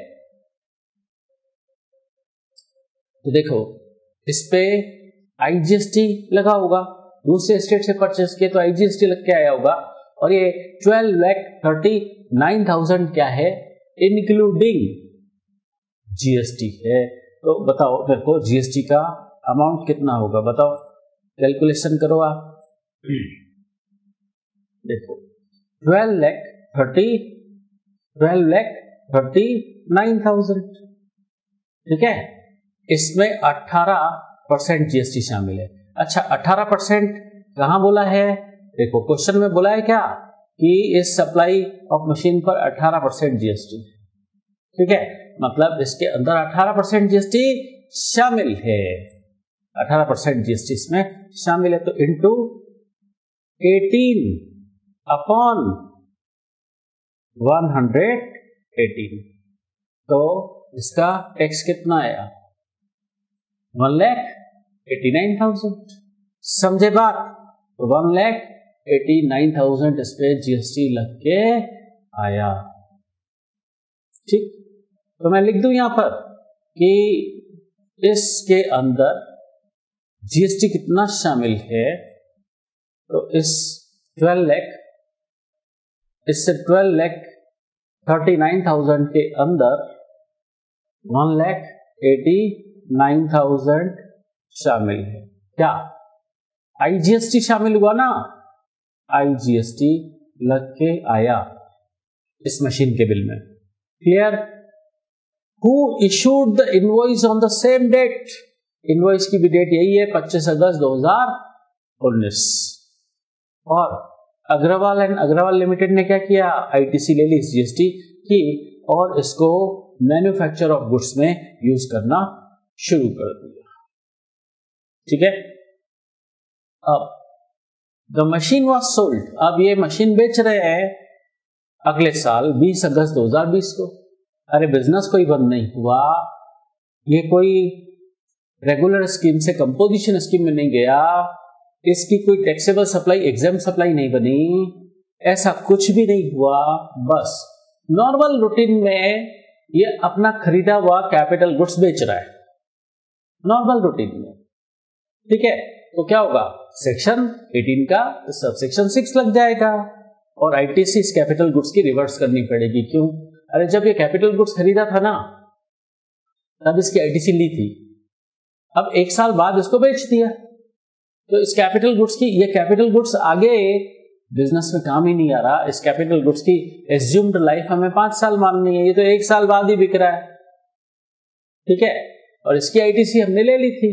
तो देखो इस पे आईजीएसटी लगा होगा, दूसरे स्टेट से परचेस किए तो आईजीएसटी लग के आया होगा। और ये 12,39,000 क्या है, इंक्लूडिंग जीएसटी है। तो बताओ मेरे को जीएसटी का अमाउंट कितना होगा, बताओ, कैलकुलेशन करो आप। देखो 12,39,000, ठीक है, इसमें 18% जीएसटी शामिल है। अच्छा 18% कहां बोला है, देखो क्वेश्चन में बोला है क्या कि इस सप्लाई ऑफ मशीन पर 18% जीएसटी, ठीक है, मतलब इसके अंदर 18% जीएसटी शामिल है, 18% जीएसटी इसमें शामिल है। तो इंटू 18 अपॉन 118, तो इसका टैक्स कितना आया, 1,89,000। समझे बात, तो 1,89,000 इस पे जीएसटी लग के आया। ठीक, तो मैं लिख दूं यहां पर कि इसके अंदर जीएसटी कितना शामिल है, तो इस 12,39,000 के अंदर 1,89,000 शामिल है। क्या आईजीएसटी शामिल हुआ ना, आईजीएसटी लग के आया इस मशीन के बिल में। Clear. Who issued the invoice on the same date, invoice की भी डेट यही है 25 अगस्त 2019। और अग्रवाल एंड अग्रवाल लिमिटेड ने क्या किया, आईटीसी ले ली जीएसटी की और इसको मैन्युफैक्चर ऑफ गुड्स में यूज करना शुरू कर दिया। ठीक है, अब द मशीन वॉज सोल्ड, अब ये मशीन बेच रहे हैं अगले साल 20 अगस्त 2020 को। अरे बिजनेस कोई बंद नहीं हुआ, ये कोई रेगुलर स्कीम से कंपोजिशन स्कीम में नहीं गया, इसकी कोई टैक्सेबल सप्लाई एग्जाम सप्लाई नहीं बनी, ऐसा कुछ भी नहीं हुआ। बस नॉर्मल रूटीन में ये अपना खरीदा हुआ कैपिटल गुड्स बेच रहा है, नॉर्मल रूटीन में। ठीक है, तो क्या होगा, सेक्शन 18 का सबसेक्शन 6 लग जाएगा और आईटीसी इस कैपिटल गुड्स की रिवर्स करनी पड़ेगी। क्यों, अरे जब ये कैपिटल गुड्स खरीदा था ना तब इसकी आईटीसी ली थी, अब 1 साल बाद इसको बेच दिया, तो इस कैपिटल गुड्स की, ये कैपिटल गुड्स आगे बिजनेस में काम ही नहीं आ रहा। इस कैपिटल गुड्स की एज्यूम्ड लाइफ हमें 5 साल माननी है, ये तो 1 साल बाद ही बिक रहा है। ठीक है, और इसकी आईटीसी हमने ले ली थी,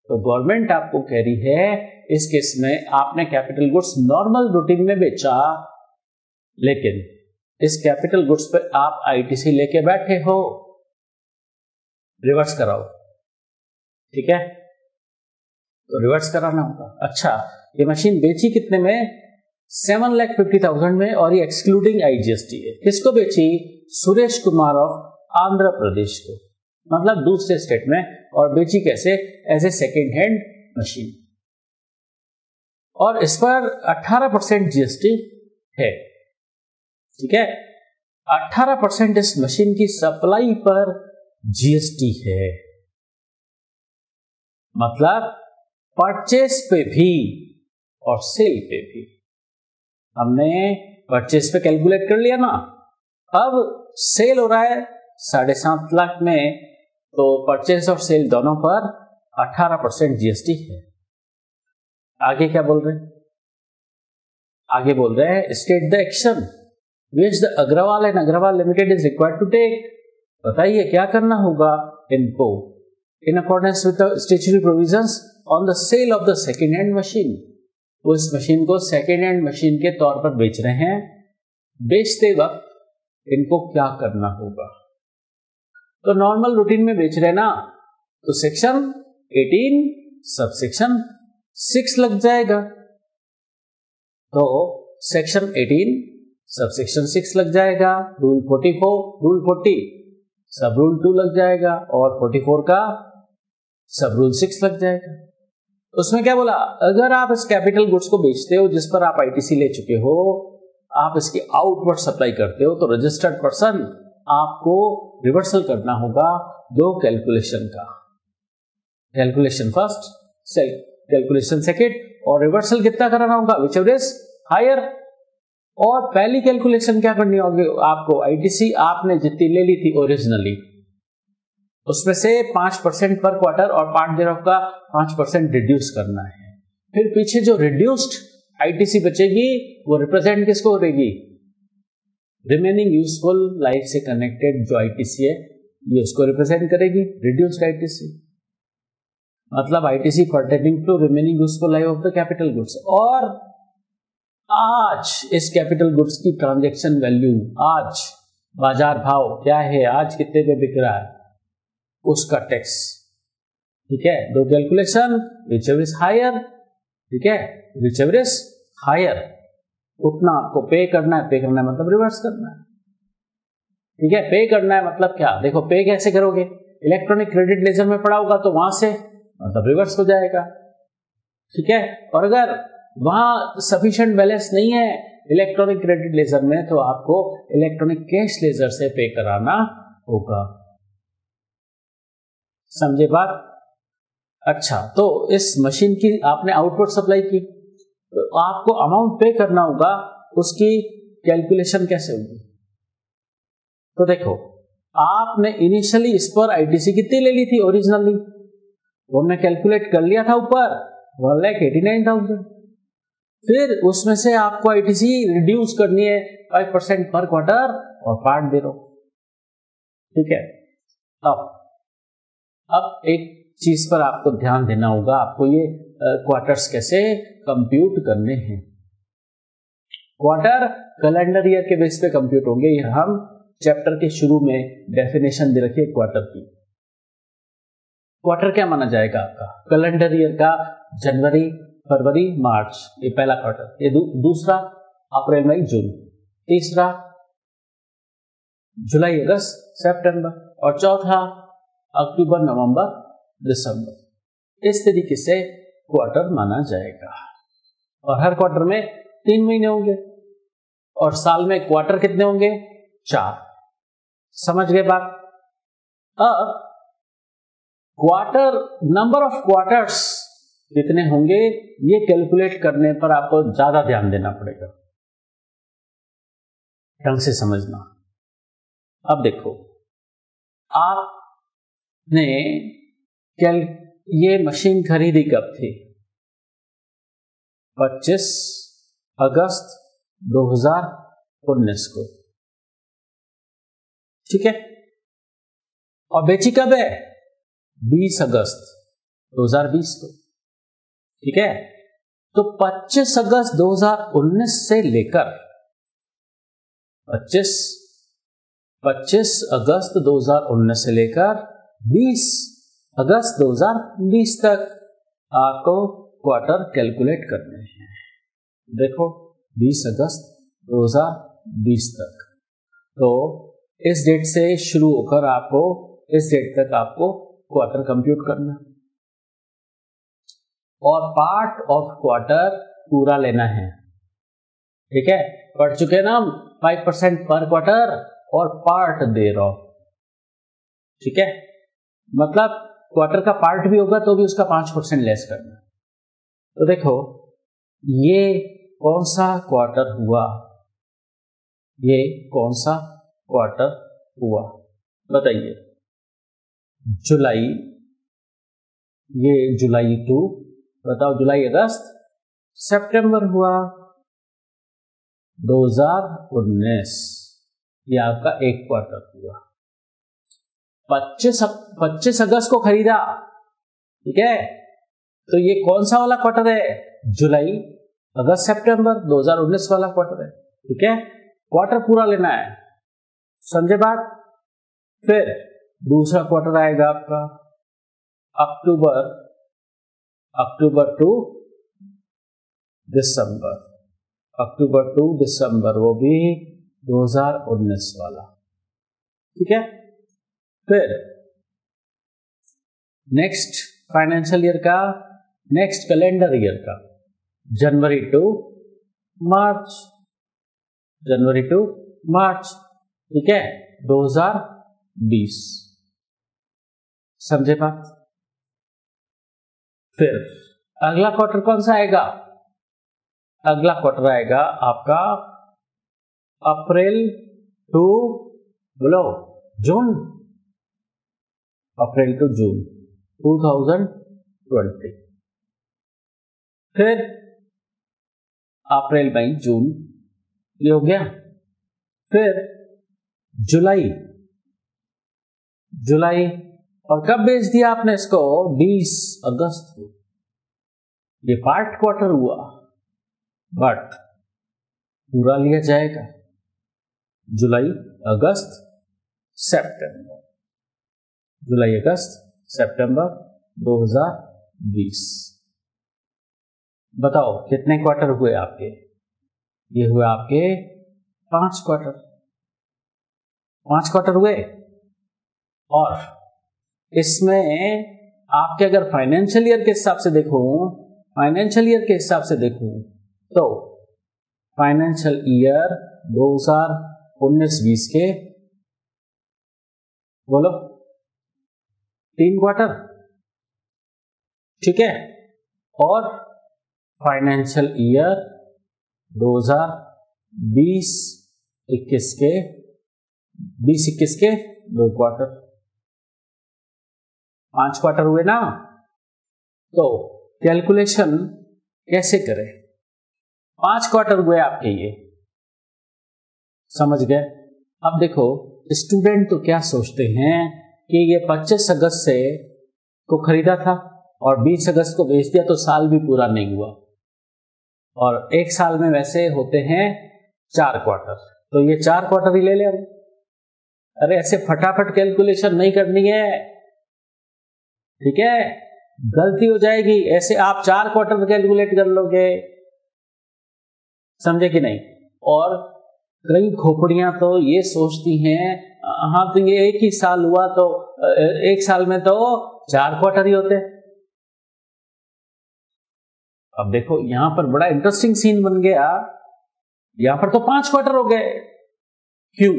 तो गवर्नमेंट आपको कह रही है इस केस में आपने कैपिटल गुड्स नॉर्मल रूटीन में बेचा, लेकिन इस कैपिटल गुड्स पे आप आईटीसी लेके बैठे हो, रिवर्स कराओ। ठीक है, तो रिवर्स कराना होगा। अच्छा, ये मशीन बेची कितने में, 7,50,000 में, और ये एक्सक्लूडिंग आईजीएसटी है। किसको बेची, सुरेश कुमार ऑफ आंध्र प्रदेश को, मतलब दूसरे स्टेट में। और बेची कैसे, as a second hand machine, और इस पर 18% जीएसटी है। ठीक है, 18% इस मशीन की सप्लाई पर जीएसटी है, मतलब परचेस पे भी और सेल पे भी। हमने परचेस पे कैलकुलेट कर लिया ना, अब सेल हो रहा है 7.5 लाख में, तो परचेस और सेल दोनों पर 18% जीएसटी है। आगे क्या बोल रहे हैं, आगे बोल रहे हैं state the action which the Agarwal and Agarwal limited is required to take. बताइए क्या करना होगा इनको, in accordance with the statutory provisions on the sale of the second hand machine. वो इस मशीन को सेकेंड हैंड मशीन के तौर पर बेच रहे हैं, बेचते वक्त इनको क्या करना होगा। तो नॉर्मल रूटीन में बेच रहे ना, तो सेक्शन 18 सबसेक्शन 6 लग जाएगा, तो सेक्शन 18 सबसेक्शन 6 लग जाएगा, रूल 44, रूल 40 सब रूल 2 लग जाएगा, और 44 का सब रूल 6 लग जाएगा। उसमें क्या बोला, अगर आप इस कैपिटल गुड्स को बेचते हो जिस पर आप आईटीसी ले चुके हो, आप इसकी आउटवर्ड सप्लाई करते हो, तो रजिस्टर्ड पर्सन आपको रिवर्सल करना होगा दो कैलकुलेशन का, कैलकुलेशन फर्स्ट, कैलकुलेशन सेकेंड, और रिवर्सल कितना कराना होगा, विच एवर इज हायर। और पहली कैलकुलेशन क्या करनी होगी आपको, आईटीसी आपने जितनी ले ली थी ओरिजिनली उसमें से 5% पर क्वार्टर और पार्ट देयर ऑफ का 5% रिड्यूस करना है। फिर पीछे जो रिड्यूस्ड आईटीसी बचेगी वो रिप्रेजेंट किसको करेगी, रिमेनिंग यूजफुल लाइफ से कनेक्टेड जो आईटीसी है ये उसको रिप्रेजेंट करेगी, रिड्यूस्ड आईटीसी, मतलब ITC pertaining to remaining useful life of the capital goods. और आज इस कैपिटल गुड्स की ट्रांजैक्शन वैल्यू, आज बाजार भाव क्या है, आज कितने पे बिक रहा है, उसका टैक्स। ठीक है, दो calculation, whichever is higher, ठीक है, विच एवर इज हायर उतना आपको पे करना है। पे करना है मतलब रिवर्स करना है। ठीक है, पे करना है मतलब क्या, देखो पे कैसे करोगे, इलेक्ट्रॉनिक क्रेडिट लेजर में पड़ा होगा तो वहां से मतलब रिवर्स हो जाएगा। ठीक है, और अगर वहां सफिशिएंट बैलेंस नहीं है इलेक्ट्रॉनिक क्रेडिट लेजर में तो आपको इलेक्ट्रॉनिक कैश लेजर से पे कराना होगा। समझे बात? अच्छा, तो इस मशीन की आपने आउटपुट सप्लाई की तो आपको अमाउंट पे करना होगा, उसकी कैलकुलेशन कैसे होगी। तो देखो, आपने इनिशियली इस पर आईटीसी कितनी ले ली थी ओरिजिनली, वो हमने कैलकुलेट कर लिया था ऊपर 1,89,000। फिर उसमें से आपको आईटीसी रिड्यूस करनी है 5% पर क्वार्टर और पार्ट दे दो। ठीक है, अब एक चीज पर आपको ध्यान देना होगा, आपको ये क्वार्टर्स कैसे कंप्यूट करने हैं। क्वार्टर कैलेंडर ईयर के बेस पे कंप्यूट होंगे, ये हम चैप्टर के शुरू में डेफिनेशन दे रखी है क्वार्टर की। क्वार्टर क्या माना जाएगा आपका, कैलेंडर ईयर का जनवरी फरवरी मार्च, ये पहला क्वार्टर, ये दूसरा अप्रैल मई जून, तीसरा जुलाई अगस्त सितंबर, और चौथा अक्टूबर नवंबर दिसंबर। इस तरीके से क्वार्टर माना जाएगा। और हर क्वार्टर में 3 महीने होंगे और साल में क्वार्टर कितने होंगे, 4। समझ गए बात? अब क्वार्टर, नंबर ऑफ क्वार्टर्स कितने होंगे ये कैलकुलेट करने पर आपको ज्यादा ध्यान देना पड़ेगा, ढंग से समझना। अब देखो, आपने ये मशीन खरीदी कब थी, 25 अगस्त 2019 को। ठीक है, और बेची कब है, 20 अगस्त 2020 को। ठीक है, तो 25 अगस्त 2019 से लेकर 25 अगस्त 2019 से लेकर 20 अगस्त 2020 तक आपको क्वार्टर कैलकुलेट करने हैं। देखो, 20 अगस्त 2020 तक, तो इस डेट से शुरू होकर आपको इस डेट तक आपको क्वार्टर कंप्यूट करना और पार्ट ऑफ क्वार्टर पूरा लेना है। ठीक है, पढ़ चुके ना हम 5% पर क्वार्टर और पार्ट देयर ऑफ। ठीक है, मतलब क्वार्टर का पार्ट भी होगा तो भी उसका 5% लेस करना। तो देखो, ये कौन सा क्वार्टर हुआ, ये कौन सा क्वार्टर हुआ बताइए। जुलाई, ये जुलाई 2, बताओ जुलाई अगस्त सितंबर हुआ 2019, ये आपका एक क्वार्टर हुआ। 25 अगस्त को खरीदा, ठीक है, तो ये कौन सा वाला क्वार्टर है, जुलाई अगस्त सितंबर 2019 वाला क्वार्टर है। ठीक है, क्वार्टर पूरा लेना है, समझे बात। फिर दूसरा क्वार्टर आएगा आपका अक्टूबर टू दिसंबर, अक्टूबर टू दिसंबर, वो भी 2019 वाला। ठीक है, फिर नेक्स्ट फाइनेंशियल ईयर का नेक्स्ट कैलेंडर ईयर का, जनवरी टू मार्च, जनवरी टू मार्च, ठीक है, 2020। समझे बात? फिर अगला क्वार्टर कौन सा आएगा? अगला क्वार्टर आएगा आपका अप्रैल टू, बोलो, जून, अप्रैल टू जून 2020। फिर अप्रैल, मई, जून, ये हो गया। फिर जुलाई, जुलाई, और कब बेच दिया आपने इसको? 20 अगस्त को। ये पार्ट क्वार्टर हुआ, बट पूरा लिया जाएगा जुलाई, अगस्त, सितंबर, जुलाई, अगस्त, सितंबर 2020। बताओ कितने क्वार्टर हुए आपके? ये हुए आपके 5 क्वार्टर, 5 क्वार्टर हुए। और इसमें आपके अगर फाइनेंशियल ईयर के हिसाब से देखूं, फाइनेंशियल ईयर के हिसाब से देखूं तो फाइनेंशियल ईयर 2019-20 के, बोलो, 3 क्वार्टर, ठीक है। और फाइनेंशियल ईयर 2020-21 के, 20-21 के 2 क्वार्टर, 5 क्वार्टर हुए ना। तो कैलकुलेशन कैसे करें? 5 क्वार्टर हुए आपके, ये समझ गए। अब देखो, स्टूडेंट तो क्या सोचते हैं कि ये 25 अगस्त से को खरीदा था और 20 अगस्त को बेच दिया तो साल भी पूरा नहीं हुआ। और एक साल में वैसे होते हैं 4 क्वार्टर, तो ये 4 क्वार्टर ही ले ले। अरे ऐसे फटाफट कैलकुलेशन नहीं करनी है, ठीक है, गलती हो जाएगी। ऐसे आप 4 क्वार्टर कैलकुलेट कर लोगे, समझे कि नहीं। और कई खोपड़ियां तो ये सोचती हैं, हाँ तो ये एक ही साल हुआ तो एक साल में तो 4 क्वार्टर ही होते। अब देखो यहां पर बड़ा इंटरेस्टिंग सीन बन गया, यहां पर तो 5 क्वार्टर हो गए। क्यों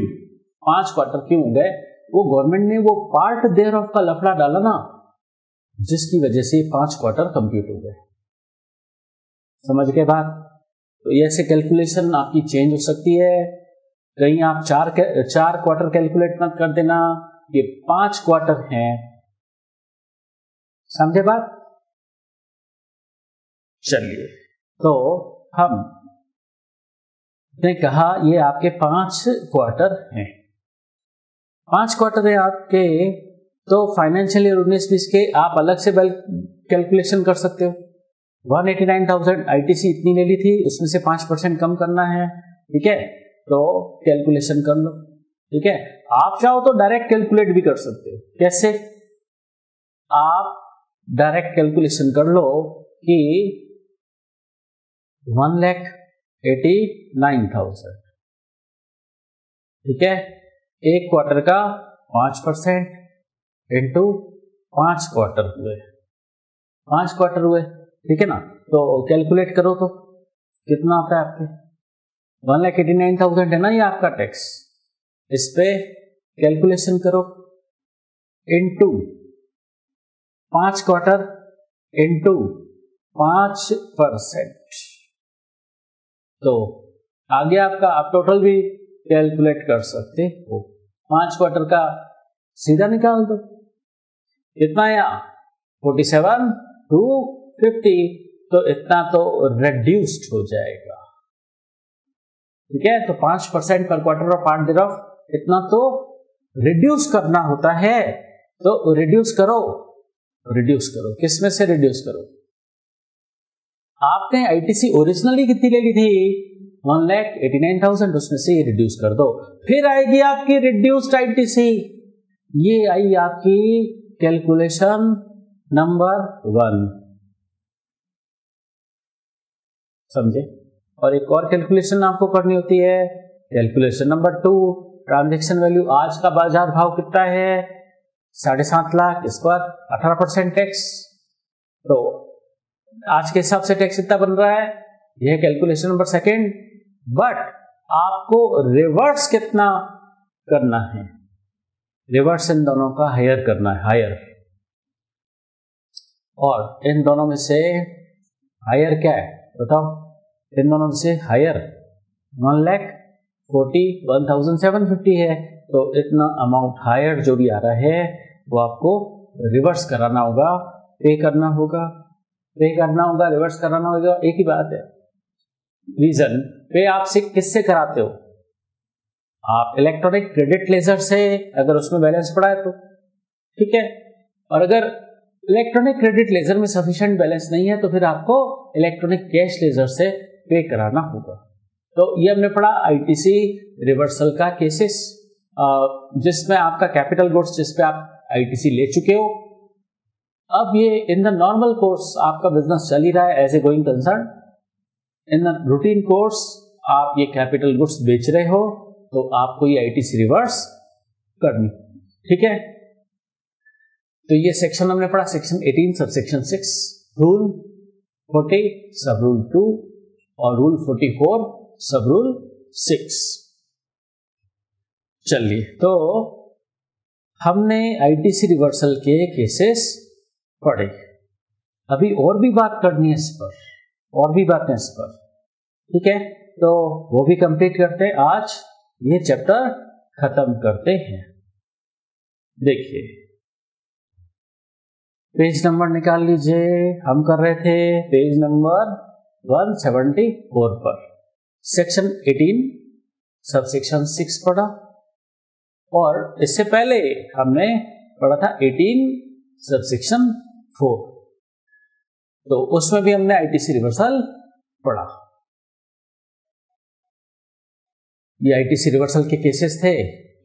5 क्वार्टर क्यों हो गए? वो गवर्नमेंट ने वो पार्ट देयर ऑफ का लफड़ा डाला ना, जिसकी वजह से 5 क्वार्टर कंप्यूट हो गए। समझ गए बात? तो ऐसे कैलकुलेशन आपकी चेंज हो सकती है। कहीं आप 4 क्वार्टर कैलकुलेट मत कर देना, ये 5 क्वार्टर हैं। समझे बात? चलिए, तो हम ने कहा ये आपके 5 क्वार्टर हैं। 5 क्वार्टर है आपके, तो फाइनेंशियल ईयर 19-20 के आप अलग से कैलकुलेशन कर सकते हो। 189,000 आईटीसी इतनी ले ली थी, उसमें से 5% कम करना है, ठीक है, तो कैलकुलेशन कर लो, ठीक है। आप चाहो तो डायरेक्ट कैलकुलेट भी कर सकते हो। कैसे? आप डायरेक्ट कैलकुलेशन कर लो कि 1,89,000, ठीक है, एक क्वार्टर का 5% इंटू 5 क्वार्टर हुए, 5 क्वार्टर हुए, ठीक है ना। तो कैलकुलेट करो तो कितना आता है आपके? 1,89,000 है ना ये आपका टैक्स, इस पे कैलकुलेशन करो इंटू 5 क्वार्टर इंटू 5%, तो आगे आपका आप टोटल भी कैलकुलेट कर सकते हो। 5 क्वार्टर का सीधा निकाल दो, कितना आया? 47 to 50, तो इतना तो रिड्यूस्ड हो जाएगा, ठीक है। तो 5% पर क्वार्टर और पार्ट देयर ऑफ इतना तो रिड्यूस करना होता है, तो रिड्यूस करो, रिड्यूस करो, किसमें से रिड्यूस करो? आपने आईटीसी ओरिजिनली कितनी ले ली थी? 1,89,000, उसमें से ये रिड्यूस कर दो, फिर आएगी आपकी रिड्यूस्ड आईटीसी। ये आई आपकी कैलकुलेशन नंबर 1, समझे। और एक और कैलकुलेशन आपको करनी होती है, कैलकुलेशन नंबर 2, ट्रांजैक्शन वैल्यू, आज का बाजार भाव कितना है? 7.5 लाख, इस पर 18% टैक्स, तो आज के हिसाब से टैक्स इतना बन रहा है, यह कैलकुलेशन नंबर सेकेंड। बट आपको रिवर्स कितना करना है, रिवर्स इन दोनों का हायर करना है, हायर। और इन दोनों में से हायर क्या है बताओ, इन दोनों में से हायर 1,40,1,750 है। तो इतना अमाउंट हायर जो भी आ रहा है वो आपको रिवर्स कराना होगा, पे करना होगा, रिवर्स कराना होगा, एक ही बात है। रीजन पे आप किससे कराते हो, आप इलेक्ट्रॉनिक क्रेडिट लेजर से, अगर उसमें बैलेंस पड़ा है तो ठीक है। और अगर इलेक्ट्रॉनिक क्रेडिट लेजर में सफिशिएंट बैलेंस नहीं है तो फिर आपको इलेक्ट्रॉनिक कैश लेजर से पे कराना होगा। तो ये हमने पढ़ा आईटीसी रिवर्सल का केसेस, जिसमें आपका कैपिटल गुड्स जिसपे आप आईटीसी ले चुके हो। अब ये इन द नॉर्मल कोर्स आपका बिजनेस चल ही रहा है as a going concern, in the routine course आप ये कैपिटल गुड्स बेच रहे हो तो आपको ये आईटीसी रिवर्स करनी, ठीक है। तो ये सेक्शन हमने पढ़ा, सेक्शन 18 सबसेक्शन 6, रूल 40 सब रूल 2 और रूल 44 सब रूल 6। चलिए, तो हमने आईटीसी रिवर्सल के केसेस पढ़े, अभी और भी बात करनी है इस पर, और भी बातें इस पर, ठीक है। तो वो भी कंप्लीट करते हैं, आज ये चैप्टर खत्म करते हैं। देखिए पेज नंबर निकाल लीजिए, हम कर रहे थे पेज नंबर 174 पर, सेक्शन 18 सबसेक्शन 6 पढ़ा, और इससे पहले हमने पढ़ा था 18 सबसेक्शन 4, तो उसमें भी हमने आईटीसी रिवर्सल पढ़ा। ये आईटीसी रिवर्सल के केसेस थे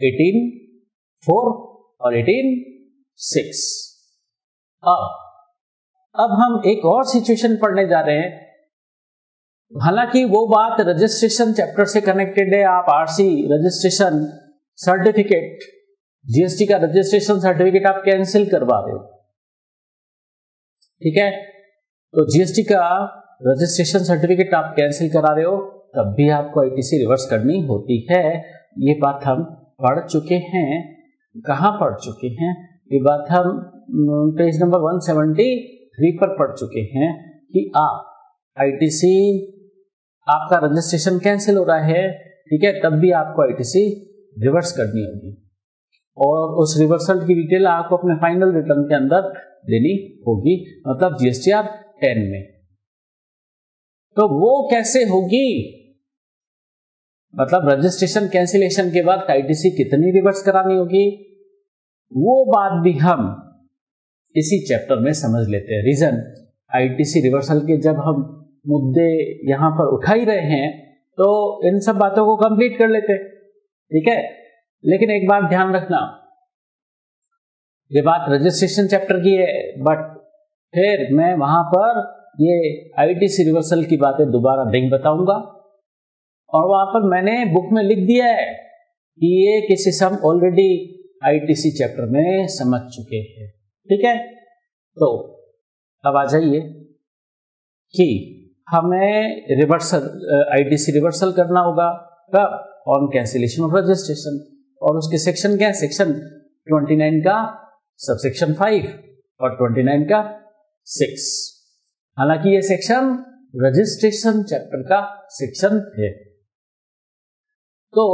18(4) और 18(6). अब हम एक और सिचुएशन पढ़ने जा रहे हैं, हालांकि वो बात रजिस्ट्रेशन चैप्टर से कनेक्टेड है। आप आरसी रजिस्ट्रेशन सर्टिफिकेट, जीएसटी का रजिस्ट्रेशन सर्टिफिकेट आप कैंसिल करवा रहे हो, ठीक है। तो जीएसटी का रजिस्ट्रेशन सर्टिफिकेट आप कैंसिल करा रहे हो तब भी आपको आईटीसी रिवर्स करनी होती है। ये बात हम पढ़ चुके हैं, कहाँ पढ़ चुके हैं, ये बात हम पेज नंबर 173 पर पढ़ चुके हैं कि आप आईटीसी, आपका रजिस्ट्रेशन कैंसिल हो रहा है, ठीक है, तब भी आपको आईटीसी रिवर्स करनी होगी, और उस रिवर्सल की डिटेल आपको अपने फाइनल रिटर्न के अंदर देनी होगी, मतलब जीएसटीआर 10 में। तो वो कैसे होगी, मतलब रजिस्ट्रेशन कैंसिलेशन के बाद आईटीसी कितनी रिवर्स करानी होगी, वो बात भी हम इसी चैप्टर में समझ लेते हैं। रीजन, आईटीसी रिवर्सल के जब हम मुद्दे यहां पर उठा ही रहे हैं तो इन सब बातों को कंप्लीट कर लेते, ठीक है। लेकिन एक बात ध्यान रखना, ये बात रजिस्ट्रेशन चैप्टर की है, बट फिर मैं वहां पर ये आईटीसी रिवर्सल की बातें दोबारा नहीं बताऊंगा, और वहां पर मैंने बुक में लिख दिया है कि ये केसेस हम ऑलरेडी आईटीसी चैप्टर में समझ चुके हैं, ठीक है। तो अब आ जाइए कि हमें रिवर्सल, आईटीसी रिवर्सल करना होगा कब, ऑन कैंसिलेशन ऑफ रजिस्ट्रेशन, और उसके सेक्शन क्या है, सेक्शन 29 का सबसेक्शन 5 और 29 का 6। हालांकि ये सेक्शन रजिस्ट्रेशन चैप्टर का सेक्शन है। तो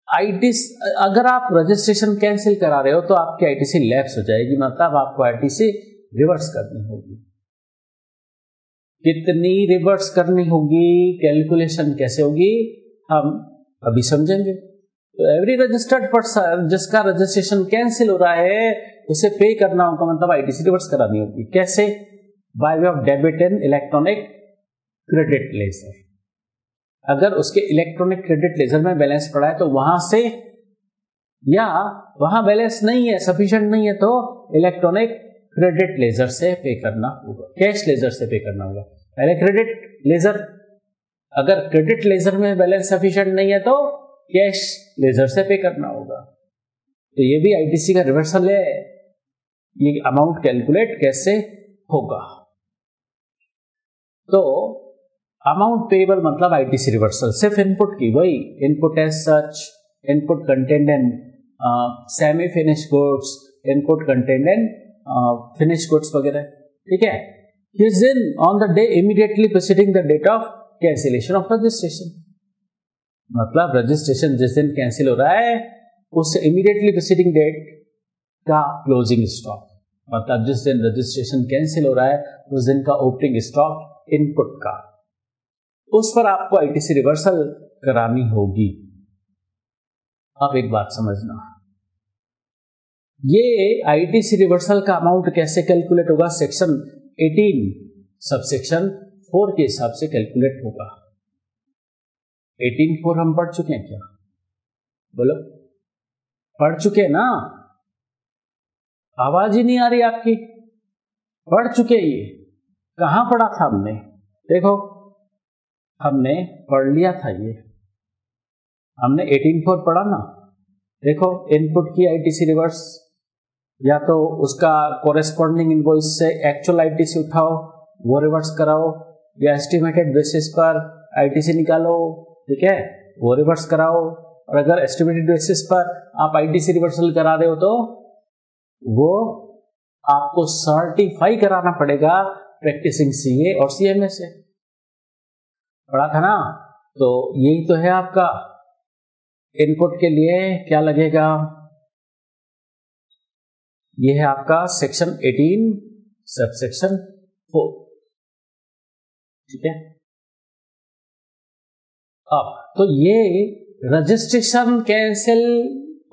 आईटीसी, अगर आप रजिस्ट्रेशन कैंसिल करा रहे हो तो आपकी आईटीसी लैप्स हो जाएगी, मतलब आपको आईटीसी रिवर्स करनी होगी। कितनी रिवर्स करनी होगी, कैलकुलेशन कैसे होगी, हम अभी समझेंगे। तो एवरी रजिस्टर्ड पर्सन जिसका रजिस्ट्रेशन कैंसिल हो रहा है उसे पे करना होगा, मतलब आईटीसी रिवर्स करानी होगी। कैसे, by way of debit in electronic credit laser. अगर उसके इलेक्ट्रॉनिक क्रेडिट लेजर में बैलेंस पड़ा है तो वहां से, या वहां बैलेंस नहीं है, सफिशिएंट नहीं है, तो इलेक्ट्रॉनिक क्रेडिट लेजर से पे करना होगा, कैश लेजर से पे करना होगा। पहले क्रेडिट लेजर, अगर क्रेडिट लेजर में बैलेंस सफिशिएंट नहीं है तो कैश लेजर से पे करना होगा। तो ये भी आईटीसी का रिवर्सल है। ये अमाउंट कैलकुलेट कैसे होगा, तो अमाउंट पेबल मतलब आईटीसी रिवर्सल सिर्फ इनपुट की, वही input as such, input content and semi finish goods, input content and finish goods वगैरह, ठीक है। Is in on the day immediately preceding the date of cancellation of registration, मतलब registration जिस दिन cancel हो रहा है उससे इमीडिएटली प्रीसीडिंग डेट का क्लोजिंग स्टॉक, मतलब जिस दिन रजिस्ट्रेशन कैंसिल हो रहा है उस दिन का ओपनिंग स्टॉक इनपुट का, उस पर आपको आईटीसी रिवर्सल करानी होगी। अब एक बात समझना, ये आईटीसी रिवर्सल का अमाउंट कैसे कैलकुलेट होगा? सेक्शन 18 सबसेक्शन 4 के हिसाब से कैलकुलेट होगा। 18(4) हम पढ़ चुके हैं क्या? बोलो, पढ़ चुके हैं ना? आवाज ही नहीं आ रही आपकी। पढ़ चुके, ये कहां पढ़ा था हमने? देखो, हमने पढ़ लिया था, ये हमने 18(4) पढ़ा ना। देखो, इनपुट की आईटीसी रिवर्स, या तो उसका कोरेस्पॉन्डिंग इनवॉइस से एक्चुअल आईटीसी उठाओ, वो रिवर्स कराओ, या एस्टिमेटेड बेसिस पर आईटीसी निकालो, ठीक है, वो रिवर्स कराओ। और अगर एस्टिमेटेड बेसिस पर आप आईटीसी रिवर्सल करा रहे हो तो वो आपको सर्टिफाई कराना पड़ेगा प्रैक्टिसिंग सीए और सीएमए से। पढ़ा था ना? तो यही तो है आपका इनपुट के लिए क्या लगेगा, ये है आपका सेक्शन 18 सबसेक्शन 4, ठीक है। अब तो ये रजिस्ट्रेशन कैंसिल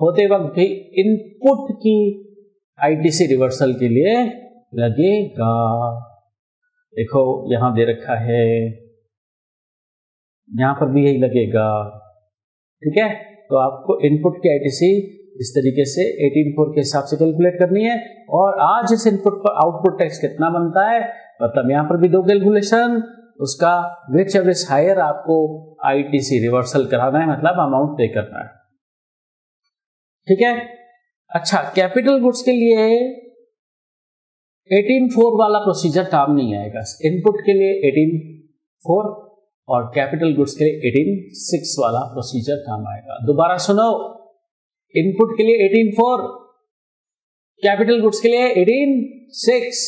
होते वक्त भी इनपुट की आईटीसी रिवर्सल के लिए लगेगा। देखो यहां दे रखा है, यहां पर भी यही लगेगा, ठीक है। तो आपको इनपुट की आईटीसी इस तरीके से 18(4) के हिसाब से कैलकुलेट करनी है। और आज इस इनपुट पर आउटपुट टैक्स कितना बनता है, मतलब यहां पर भी दो कैलकुलेशन, उसका विच एवरेज हायर आपको आईटीसी रिवर्सल कराना है, मतलब अमाउंट पे करना है, ठीक है। अच्छा, कैपिटल गुड्स के लिए 18(4) वाला प्रोसीजर काम नहीं आएगा। इनपुट के लिए 18(4) और कैपिटल गुड्स के लिए 18(6) वाला प्रोसीजर काम आएगा। दोबारा सुनो, इनपुट के लिए 18(4), कैपिटल गुड्स के लिए 18(6)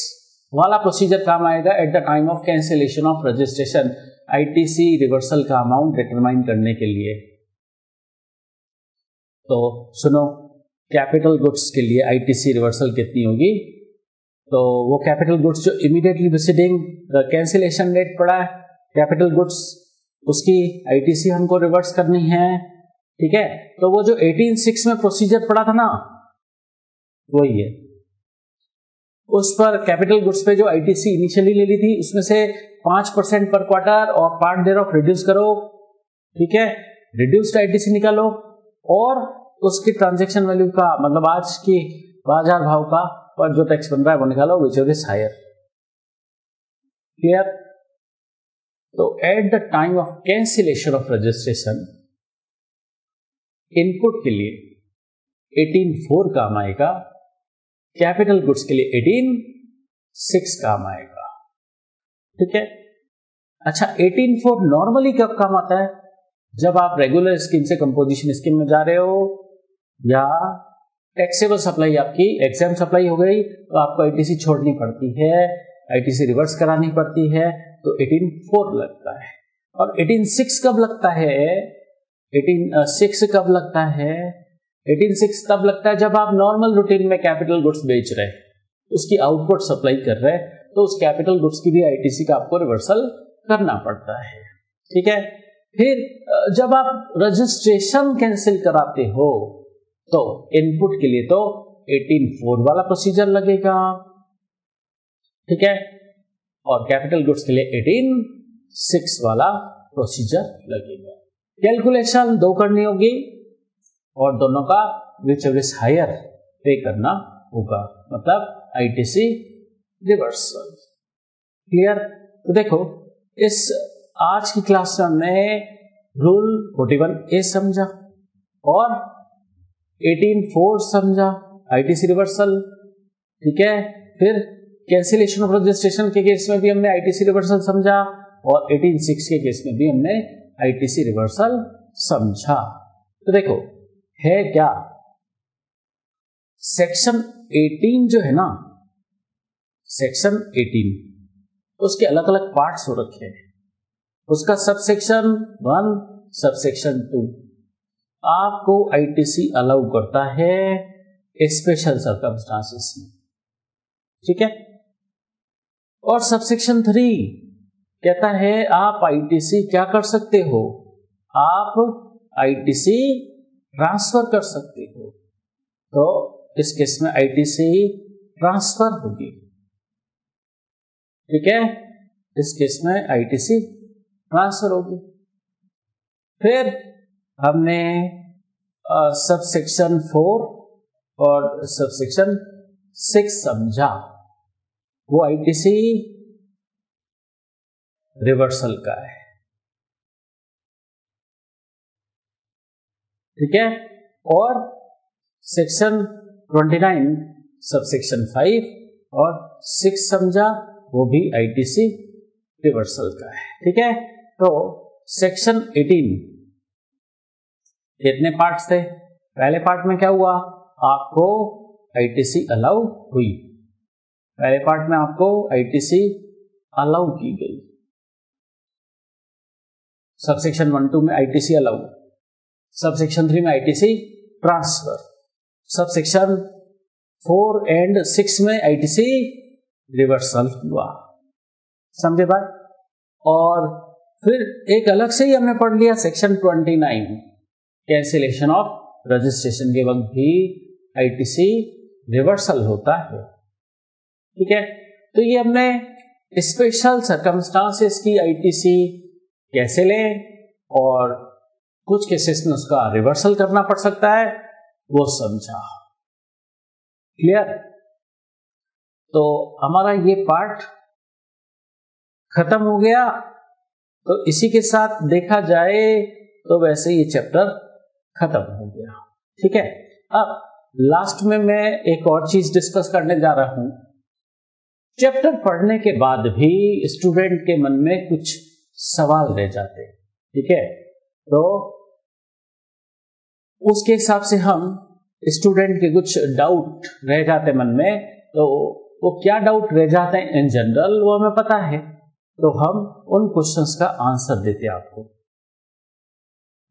वाला प्रोसीजर काम आएगा at the time of cancellation of registration, ITC reversal का अमाउंट डिटरमाइन करने के लिए। तो सुनो, कैपिटल गुड्स के लिए आईटीसी रिवर्सल कितनी होगी? तो वो कैपिटल गुड्स जो immediately preceding the cancellation date पड़ा है, कैपिटल गुड्स, उसकी आईटीसी हमको रिवर्स करनी है, ठीक है। तो वो जो 18(6) में प्रोसीजर पड़ा था ना, वही है। उस पर कैपिटल गुड्स पे जो आईटीसी इनिशियली ले ली थी उसमें से 5% पर क्वार्टर और पार्ट देयर ऑफ रिड्यूस करो, ठीक है, रिड्यूस्ड आईटीसी निकालो और उसकी ट्रांजैक्शन वैल्यू का, मतलब आज की बाजार भाव का पर जो टैक्स बन रहा है वो निकालो, विच इज हायर। क्लियर? तो at the time of cancellation of registration input के लिए 18(4) काम आएगा, कैपिटल गुड्स के लिए 18(6) काम आएगा, ठीक है। अच्छा, 18(4) नॉर्मली कब काम आता है? जब आप रेगुलर स्कीम से कंपोजिशन स्कीम में जा रहे हो या टैक्सेबल सप्लाई आपकी एग्जाम सप्लाई हो गई तो आपको आईटीसी छोड़नी पड़ती है, आईटीसी रिवर्स करानी पड़ती है, तो 18(4) लगता है। और 18(6) कब लगता है? 18(6) कब लगता है? 18(6) तब लगता है जब आप नॉर्मल रूटीन में कैपिटल गुड्स बेच रहे हैं, उसकी आउटपुट सप्लाई कर रहे हैं, तो उस कैपिटल गुड्स की भी आईटीसी का आपको रिवर्सल करना पड़ता है, ठीक है। फिर जब आप रजिस्ट्रेशन कैंसिल कराते हो तो इनपुट के लिए तो 18(4) वाला प्रोसीजर लगेगा, ठीक है, और कैपिटल गुड्स के लिए 18(6) वाला प्रोसीजर लगेगा। कैलकुलेशन दो करनी होगी और दोनों का विच एवरेज हायर पे करना होगा, मतलब आईटीसी रिवर्सल। क्लियर? तो देखो, इस आज की क्लास में हमने रूल 41A समझा और 18(4) समझा, आईटीसी रिवर्सल, ठीक है। फिर कैंसिलेशन ऑफ रजिस्ट्रेशन के केस में भी हमने आईटीसी रिवर्सल समझा और 18(6) के केस में भी हमने आईटीसी रिवर्सल समझा। तो देखो है क्या, सेक्शन 18 जो है ना, सेक्शन 18 उसके अलग अलग पार्ट्स हो रखे हैं। उसका सबसेक्शन 1, सबसेक्शन 2 आपको आईटीसी अलाउ करता है स्पेशल सर्कमस्टांसेस में, ठीक है। और सबसेक्शन 3 कहता है आप आईटीसी क्या कर सकते हो, आप आईटीसी ट्रांसफर कर सकते हो। तो इस केस में आईटीसी ट्रांसफर होगी, ठीक है, इस केस में आईटीसी ट्रांसफर होगी। फिर हमने सबसेक्शन 4 और सबसेक्शन 6 समझा, वो आईटीसी रिवर्सल का है, ठीक है। और सेक्शन 29 सबसेक्शन 5 और 6 समझा, वो भी आईटीसी रिवर्सल का है, ठीक है। तो सेक्शन 18 कितने पार्ट्स थे? पहले पार्ट में क्या हुआ, आपको आईटीसी अलाउ हुई, पहले पार्ट में आपको आईटीसी अलाउ की गई। सबसेक्शन 1-2 में आईटीसी अलाउ, सबसेक्शन 3 में आईटीसी ट्रांसफर, सबसेक्शन 4 एंड 6 में आईटीसी रिवर्सल हुआ, समझे बात। और फिर एक अलग से ही हमने पढ़ लिया सेक्शन 29, कैंसिलेशन ऑफ रजिस्ट्रेशन के वक्त भी आईटीसी रिवर्सल होता है, ठीक है। तो ये हमने स्पेशल सर्कमस्टांसेस की आईटीसी कैसे लें और कुछ केसेस में उसका रिवर्सल करना पड़ सकता है वो समझा, क्लियर। तो हमारा ये पार्ट खत्म हो गया। तो इसी के साथ देखा जाए तो वैसे ये चैप्टर खत्म हो गया, ठीक है। अब लास्ट में मैं एक और चीज डिस्कस करने जा रहा हूं। चैप्टर पढ़ने के बाद भी स्टूडेंट के मन में कुछ सवाल रह जाते हैं, ठीक है। तो उसके हिसाब से हम स्टूडेंट के कुछ डाउट रह जाते मन में, तो वो क्या डाउट रह जाते हैं इन जनरल वो हमें पता है, तो हम उन क्वेश्चंस का आंसर देते हैं आपको।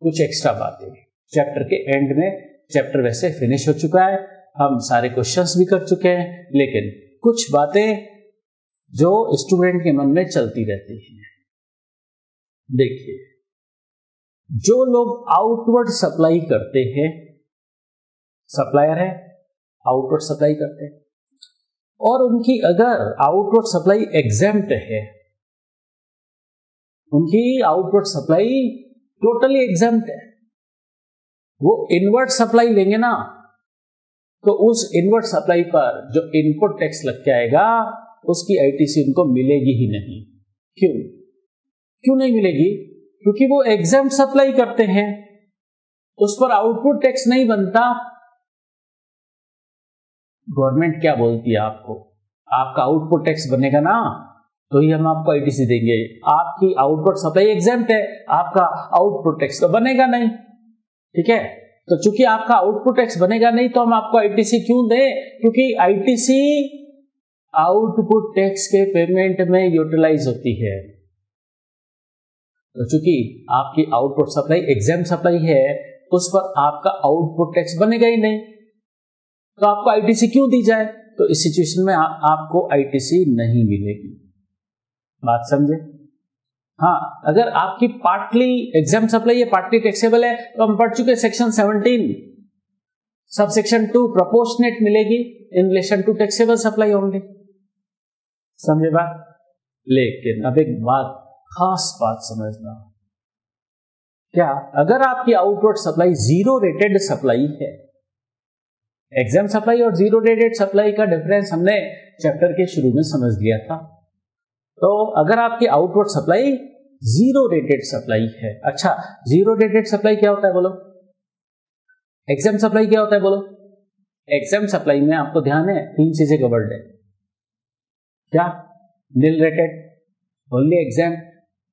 कुछ एक्स्ट्रा बातें चैप्टर के एंड में, चैप्टर वैसे फिनिश हो चुका है, हम सारे क्वेश्चंस भी कर चुके हैं, लेकिन कुछ बातें जो स्टूडेंट के मन में चलती रहती हैं। देखिए, जो लोग आउटवर्ड सप्लाई करते हैं, सप्लायर है, आउटवर्ड सप्लाई करते हैं, और उनकी अगर आउटवर्ड सप्लाई एग्जेम्प्ट है, उनकी आउटवर्ड सप्लाई टोटली एग्जेम्प्ट है, वो इनवर्ड सप्लाई लेंगे ना, तो उस इनवर्ड सप्लाई पर जो इनपुट टैक्स लग के आएगा उसकी आईटीसी उनको मिलेगी ही नहीं। क्यों नहीं मिलेगी? क्योंकि वो एग्जेम्प्ट सप्लाई करते हैं, उस पर आउटपुट टैक्स नहीं बनता। गवर्नमेंट क्या बोलती है आपको, आपका आउटपुट टैक्स बनेगा ना तो ही हम आपको आईटीसी देंगे। आपकी आउटपुट सप्लाई एग्जेम्प्ट है, आपका आउटपुट टैक्स तो बनेगा नहीं, ठीक है। तो चूंकि आपका आउटपुट टैक्स बनेगा नहीं तो हम आपको आईटीसी क्यों दें? क्योंकि आईटीसी आउटपुट टैक्स के पेमेंट में यूटिलाइज होती है। तो चूंकि आपकी आउटपुट सप्लाई एग्जेम्प्ट सप्लाई है, उस पर आपका आउटपुट टैक्स बनेगा ही नहीं, तो आपको आईटीसी क्यों दी जाए? तो इस सिचुएशन में आपको आईटीसी नहीं मिलेगी। बात समझे? हाँ, अगर आपकी पार्टली एग्जेम्प्ट सप्लाई है, पार्टली टैक्सेबल है, तो हम पढ़ चुके सेक्शन 17 सबसेक्शन 2 प्रोपोर्शनेट मिलेगी in relation to taxable supply only. समझे बात? लेकिन अब एक बात, खास बात समझना, क्या अगर आपकी outward supply zero rated supply है, एग्जेम्प्ट सप्लाई और जीरो रेटेड सप्लाई का डिफरेंस हमने चैप्टर के शुरू में समझ लिया था। तो अगर आपकी outward supply zero rated supply है, अच्छा जीरो रेटेड सप्लाई क्या होता है बोलो? एग्जेम्प्ट सप्लाई क्या होता है बोलो? एग्जेम्प्ट सप्लाई में आपको ध्यान है 3 चीजें कवर्ड है। क्या? नील रेटेड, ओनली एग्जाम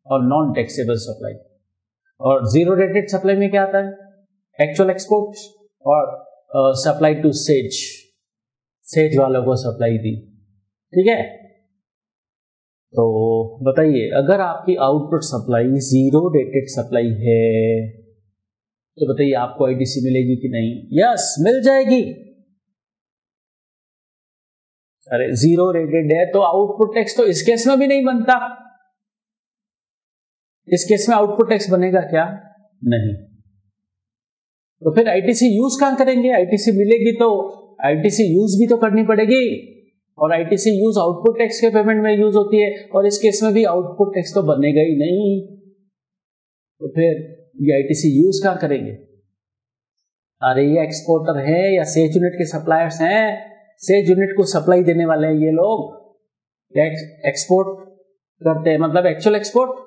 और नॉन टैक्सेबल सप्लाई। और जीरो रेटेड सप्लाई में क्या आता है? एक्चुअल एक्सपोर्ट और सप्लाई टू सेज, सेज वालों को सप्लाई दी। ठीक है, तो बताइए अगर आपकी output supply zero rated supply है तो बताइए आपको आईटीसी मिलेगी कि नहीं? यस, मिल जाएगी। अरे जीरो रेटेड है तो आउटपुट टैक्स तो इस केस में भी नहीं बनता। इस केस में आउटपुट टैक्स बनेगा क्या? नहीं। तो फिर आईटीसी यूज कहां करेंगे? आईटीसी मिलेगी तो आईटीसी यूज भी तो करनी पड़ेगी, और आईटीसी यूज आउटपुट टैक्स के पेमेंट में यूज होती है, और इस केस में भी आउटपुट टैक्स तो बनेगा ही नहीं। तो फिर ये आईटीसी यूज कहां करेंगे? अरे ये एक्सपोर्टर है या सेज यूनिट के सप्लायर्स हैं, सेज यूनिट को सप्लाई देने वाले हैं ये लोग। एक्सपोर्ट करते हैं मतलब एक्चुअल एक्सपोर्ट,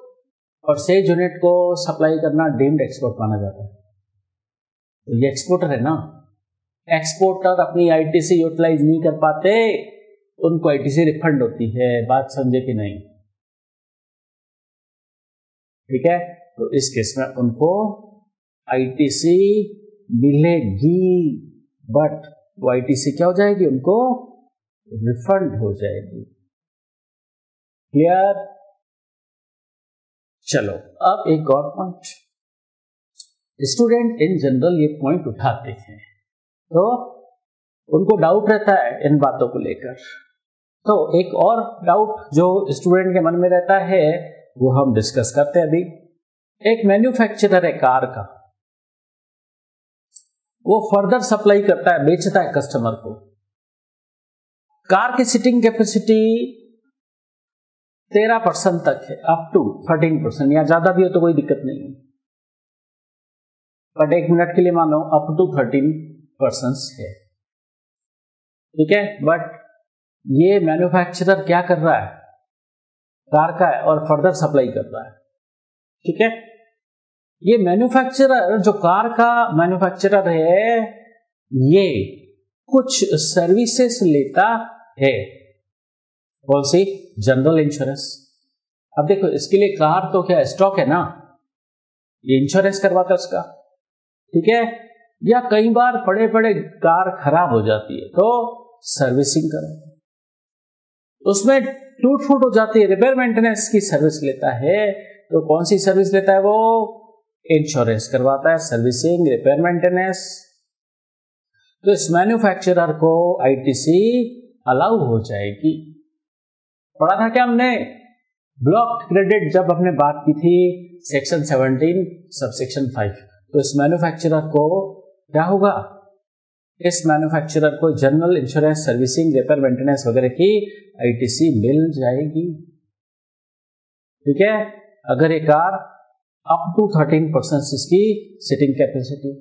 और सेज यूनिट को सप्लाई करना डीम्ड एक्सपोर्ट माना जाता है। तो ये एक्सपोर्टर है ना। एक्सपोर्टर अपनी आईटीसी यूटिलाइज नहीं कर पाते, उनको आईटीसी रिफंड होती है। बात समझे कि नहीं? ठीक है, तो इस केस में उनको आईटीसी मिलेगी, बट वो आईटीसी क्या हो जाएगी? उनको रिफंड हो जाएगी। क्लियर? चलो अब एक और पॉइंट, स्टूडेंट इन जनरल ये पॉइंट उठाते हैं तो उनको डाउट रहता है इन बातों को लेकर। तो एक और डाउट जो स्टूडेंट के मन में रहता है वो हम डिस्कस करते हैं अभी। एक मैन्युफैक्चरर है कार का, वो फर्दर सप्लाई करता है, बेचता है कस्टमर को। कार की सीटिंग कैपेसिटी 13% तक है, अप टू 13%, या ज्यादा भी हो तो कोई दिक्कत नहीं है, बट एक मिनट के लिए मानो अप टू 13% है। ठीक है, बट ये मैन्युफैक्चरर क्या कर रहा है? कार का है और फर्दर सप्लाई कर रहा है। ठीक है, ये मैन्युफैक्चरर जो कार का मैन्युफैक्चरर है ये कुछ सर्विसेज लेता है। कौन सी? General insurance. अब देखो इसके लिए कार तो क्या स्टॉक है ना, ये इंश्योरेंस करवाता है उसका। ठीक है, या कई बार पड़े पड़े कार खराब हो जाती है तो सर्विसिंग करो, उसमें टूट फूट हो जाती है, रिपेयर मेंटेनेंस की सर्विस लेता है। तो कौन सी सर्विस लेता है? वो इंश्योरेंस करवाता है, सर्विसिंग, रिपेयर मेंटेनेंस। तो इस मैन्युफैक्चरर को आईटीसी अलाउ हो जाएगी। पढ़ा था क्या हमने? ब्लॉक क्रेडिट जब हमने बात की थी सेक्शन 17 सबसेक्शन 5। तो इस मैन्युफैक्चरर को क्या होगा? इस मैन्युफैक्चरर को general insurance, servicing, repair maintenance वगैरह की आईटीसी मिल जाएगी। ठीक है, अगर ये कार अप टू 13% इसकी सीटिंग कैपेसिटी।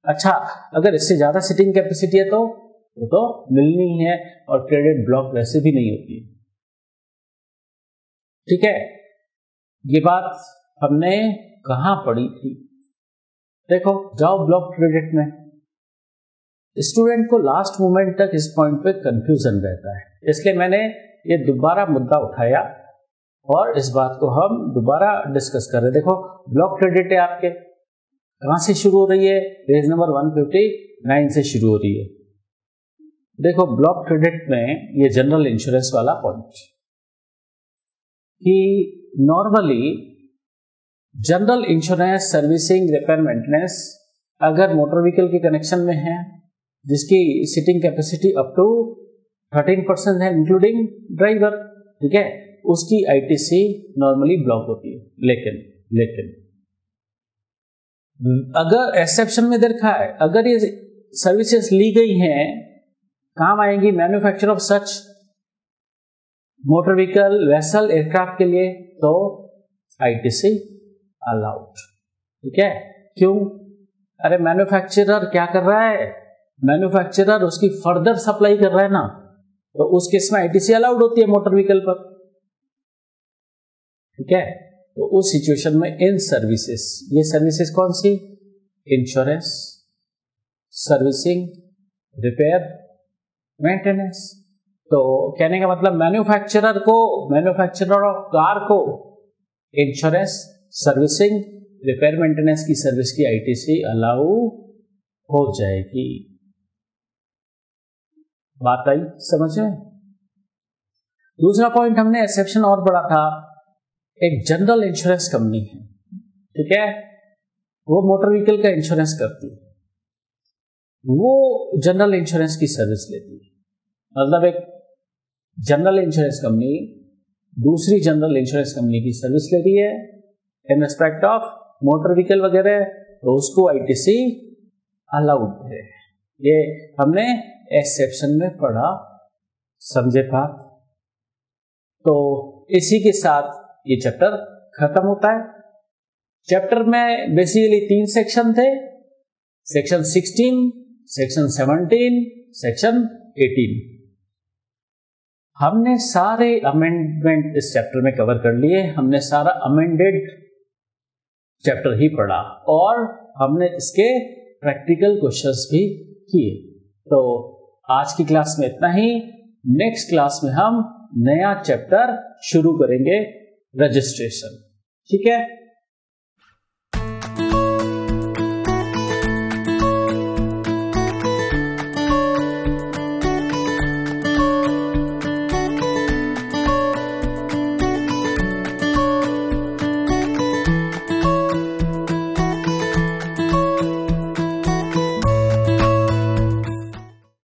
अच्छा, अगर इससे ज्यादा सीटिंग कैपेसिटी है तो वो तो मिलनी है, और क्रेडिट ब्लॉक वैसे भी नहीं होती। ठीक है, ये बात हमने कहां पढ़ी थी? देखो जाओ ब्लॉक क्रेडिट में। स्टूडेंट को लास्ट मोमेंट तक इस पॉइंट पे कंफ्यूजन रहता है, इसलिए मैंने ये दोबारा मुद्दा उठाया और इस बात को हम दोबारा डिस्कस कर रहे हैं। देखो ब्लॉक क्रेडिट है आपके, कहां से शुरू हो रही है? पेज नंबर 159 से शुरू हो रही है। देखो ब्लॉक क्रेडिट में ये जनरल इंश्योरेंस वाला पॉइंट कि normally general insurance, servicing, repair maintenance अगर मोटर व्हीकल के कनेक्शन में है जिसकी सीटिंग कैपेसिटी अप टू 13% है इंक्लूडिंग ड्राइवर, ठीक है, उसकी आईटीसी नॉर्मली ब्लॉक होती है। लेकिन अगर एक्सेप्शन में देखा है, अगर ये सर्विसेज ली गई हैं, काम आएंगी manufacture of such motor vehicle, vessel, aircraft के लिए, तो आईटीसी अलाउड। ठीक है, क्यों? अरे मैन्युफैक्चरर क्या कर रहा है? मैन्युफैक्चरर उसकी फर्दर सप्लाई कर रहा है ना, तो उस केस में आईटीसी अलाउड होती है मोटर व्हीकल पर। ठीक है, तो उस सिचुएशन में इन सर्विसेज, ये सर्विसेज कौन सी? इंश्योरेंस, सर्विसिंग, रिपेयर, मेंटेनेंस, तो कहने का मतलब मैन्युफैक्चरर ऑफ कार को इंश्योरेंस, सर्विसिंग, रिपेयर मेंटेनेंस की सर्विस की आईटीसी अलाउ हो जाएगी। बात आई समझ में? दूसरा पॉइंट हमने एक्सेप्शन और पढ़ा था, एक जनरल इंश्योरेंस कंपनी है, ठीक है, वो मोटर व्हीकल का इंश्योरेंस करती है, वो जनरल इंश्योरेंस की सर्विस लेती है। मतलब एक जनरल इंश्योरेंस कंपनी दूसरी जनरल इंश्योरेंस कंपनी की सर्विस ले रही है in respect of motor vehicle वगैरह, तो उसको आईटीसी अलाउड है। ये हमने एक्सेप्शन में पढ़ा, समझे बात? तो इसी के साथ ये चैप्टर खत्म होता है। चैप्टर में बेसिकली 3 सेक्शन थे, सेक्शन 16, सेक्शन 17, सेक्शन 18। हमने सारे अमेंडमेंट इस चैप्टर में कवर कर लिए, हमने सारा अमेंडेड चैप्टर ही पढ़ा और हमने इसके प्रैक्टिकल क्वेश्चंस भी किए। तो आज की क्लास में इतना ही। नेक्स्ट क्लास में हम नया चैप्टर शुरू करेंगे, रजिस्ट्रेशन, ठीक है।